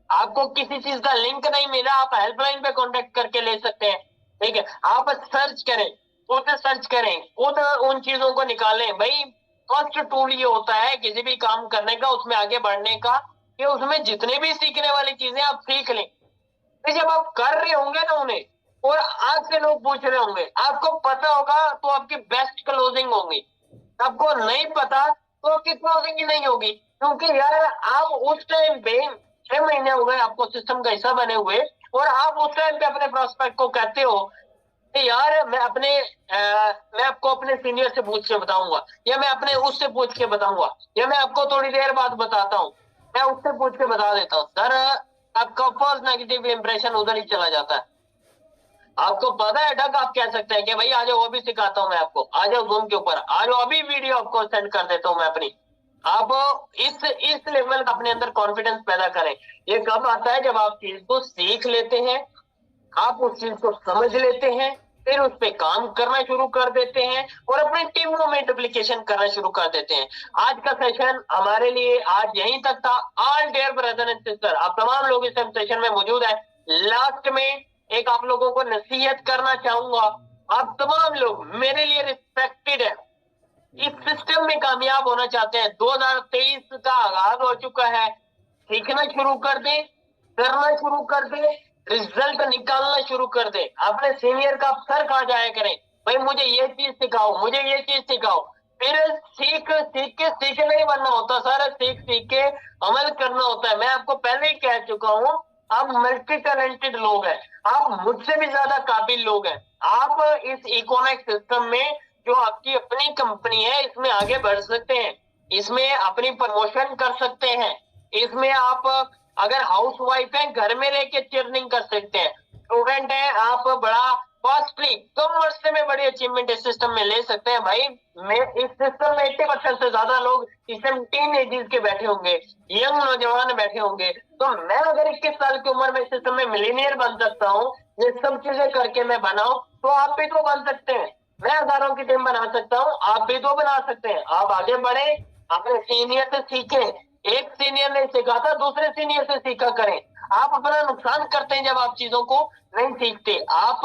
आपको किसी चीज का लिंक नहीं मिला, आप हेल्पलाइन पे कांटेक्ट करके ले सकते हैं। ठीक है, आप सर्च करें, खुद सर्च करें, खुद उन चीजों को निकालें। भाई फर्स्ट टूल ये होता है किसी भी काम करने का, उसमें आगे बढ़ने का, कि उसमें जितने भी सीखने वाली चीजें आप सीख लें। तो जब आप कर रहे होंगे ना उन्हें, और आज से लोग पूछ रहे होंगे, आपको पता होगा तो आपकी बेस्ट क्लोजिंग होगी। आपको नहीं पता तो आपकी क्लोजिंग ही नहीं होगी। क्योंकि यार आप उस टाइम पे 6 महीने हो गए आपको सिस्टम का हिस्सा बने हुए, और आप उस टाइम पे अपने प्रोस्पेक्ट को कहते हो कि यार मैं आपको अपने सीनियर से पूछ के बताऊंगा, या मैं अपने उससे पूछ के बताऊंगा, या मैं आपको थोड़ी देर बाद बताता हूँ, मैं उससे पूछ के बता देता हूँ। सर आपका फर्स्ट नेगेटिव इंप्रेशन उधर ही चला जाता है। आपको पता है ढक, आप कह सकते हैं कि भाई आ जाओ अभी सिखाता हूँ मैं आपको, आ जाओ जूम के ऊपर, आ जाओ अभी वीडियो आपको सेंड कर देता हूँ मैं अपनी। आप इस लेवल का अपने अंदर कॉन्फिडेंस पैदा करें। ये कब आता है? जब आप चीज को सीख लेते हैं, आप उस चीज को समझ लेते हैं, फिर उस पर काम करना शुरू कर देते हैं और अपनी टीमों में डुप्लीकेशन करना शुरू कर देते हैं। आज का सेशन हमारे लिए आज यहीं तक था। All dear brother and sister, आप तमाम लोग इस सेशन में मौजूद हैं। लास्ट में एक आप लोगों को नसीहत करना चाहूंगा, आप तमाम लोग मेरे लिए रिस्पेक्टेड है, इस सिस्टम में कामयाब होना चाहते हैं। 2023 का आगाज हो चुका है, सीखना शुरू कर दे, करना शुरू कर दे, रिजल्ट निकालना शुरू कर दे। अपने सीनियर का सर खा जाया करें, भाई मुझे ये चीज सिखाओ, मुझे ये चीज सिखाओ। फिर सीख के नहीं बनना होता सर, सीख के अमल करना होता है। मैं आपको पहले ही कह चुका हूँ, आप मल्टी टैलेंटेड लोग हैं, आप मुझसे भी ज्यादा काबिल लोग हैं। आप इस इकोनॉमिक सिस्टम में जो आपकी अपनी कंपनी है इसमें आगे बढ़ सकते हैं, इसमें अपनी प्रमोशन कर सकते हैं, इसमें आप अगर हाउस वाइफ है घर में रह के चर्निंग कर सकते हैं, स्टूडेंट है आप बड़ा फास्टली कम वर्ष में बड़ी अचीवमेंट इस सिस्टम में ले सकते हैं। भाई मैं इस सिस्टम में 80% से ज्यादा लोग इस टाइम टीन एजेस के बैठे होंगे, यंग नौजवान बैठे होंगे। तो मैं अगर 21 साल की उम्र में सिस्टम में मिलीनियर बन सकता हूँ, ये सब चीजें करके मैं बनाऊं, तो आप भी तो बन सकते हैं। मैं हजारों की टीम बना सकता हूँ, आप भी तो बना सकते हैं। आप आगे बढ़े, अपने सीनियर से सीखें, एक सीनियर ने सीखा था दूसरे सीनियर से सीखा करें। आप अपना नुकसान करते हैं जब आप चीजों को नहीं सीखते। आप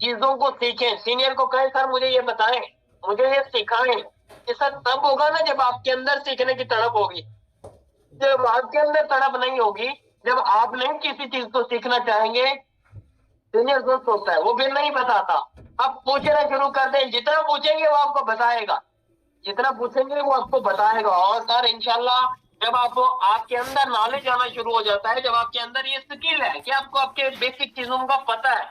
चीजों को सीखें, सीनियर को कहें सर मुझे ये बताएं, मुझे ये सिखाएं। ये सर तब होगा ना जब आपके अंदर सीखने की तड़प होगी। जब आपके अंदर तड़प नहीं होगी, जब आप नहीं किसी चीज को सीखना चाहेंगे, सीनियर दोस्त होता है वो भी नहीं बताता, आप पूछना शुरू कर दें, जितना पूछेंगे वो आपको बताएगा, जितना पूछेंगे वो आपको बताएगा। और सर इंशाल्लाह जब आपके अंदर नॉलेज आना शुरू हो जाता है, जब आपके अंदर ये स्किल है कि आपको आपके बेसिक चीजों का पता है,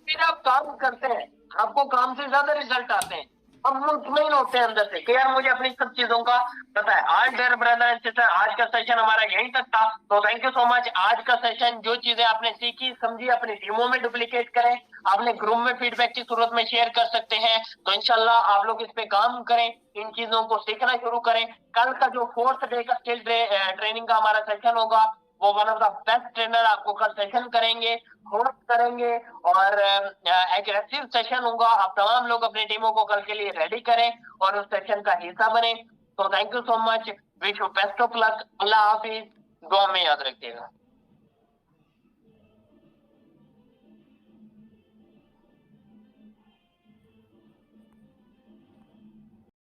फिर आप काम करते हैं, आपको काम से ज्यादा रिजल्ट आते हैं। हम मुतमईन होते हैं अंदर से कि यार मुझे अपनी सब चीजों का पता है। आज डियर ब्रदर एंड सिस्टर, आज का सेशन हमारा यहीं तक था। तो थैंक यू सो मच। आज का सेशन जो चीजें आपने सीखी समझी, अपनी टीमों में डुप्लीकेट करें, अपने ग्रुप में फीडबैक की सूरत में शेयर कर सकते हैं। तो इंशाल्लाह आप लोग इस पे काम करें, इन चीजों को सीखना शुरू करें। कल का जो 4th डे का स्किल ट्रेनिंग का हमारा सेशन होगा, वो one of the best trainer आपको कल सेशन करेंगे, होस्ट करेंगे, और एक एक्टिव सेशन होगा। आप तमाम लोग अपनी टीमों को कल के लिए रेडी करें और उस सेशन का हिस्सा बने। तो thank you so much, wish you best of luck. अल्लाह हाफिज, दुआ में याद रखिएगा।